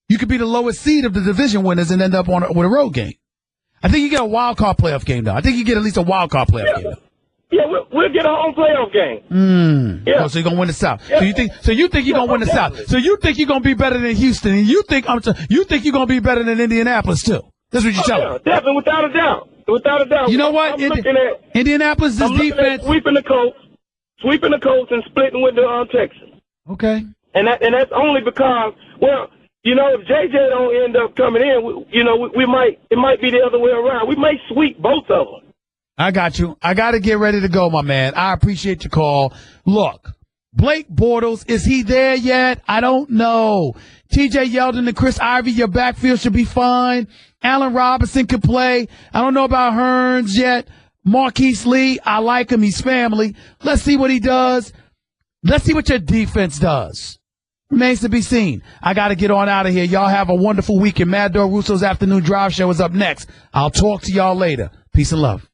A: You could be the lowest seed of the division winners and end up with a road game. I think you get a wild card playoff game, though. I think you get at least a wild card playoff game, though.
O: Yeah, we'll get a home playoff game.
A: Yeah. Oh, so you're gonna win the South. Yeah. So you think you're gonna win the South. So you think you're gonna be better than Houston, and you think you're gonna be better than Indianapolis too. That's what you're telling me.
O: Definitely, without a doubt. Without a doubt.
A: You know what? Indianapolis' defense
O: sweeping the Colts and splitting with the Texans.
A: Okay.
O: And that's only because, You know, if JJ don't end up coming in, it might be the other way around. We may sweep both of them.
A: I got you. I got to get ready to go, my man. I appreciate your call. Look, Blake Bortles, is he there yet? I don't know. TJ Yeldon and Chris Ivey, your backfield should be fine. Allen Robinson could play. I don't know about Hearns yet. Marquise Lee, I like him. He's family. Let's see what he does. Let's see what your defense does. Remains to be seen. I got to get on out of here. Y'all have a wonderful weekend. Mad Dog Russo's Afternoon Drive Show is up next. I'll talk to y'all later. Peace and love.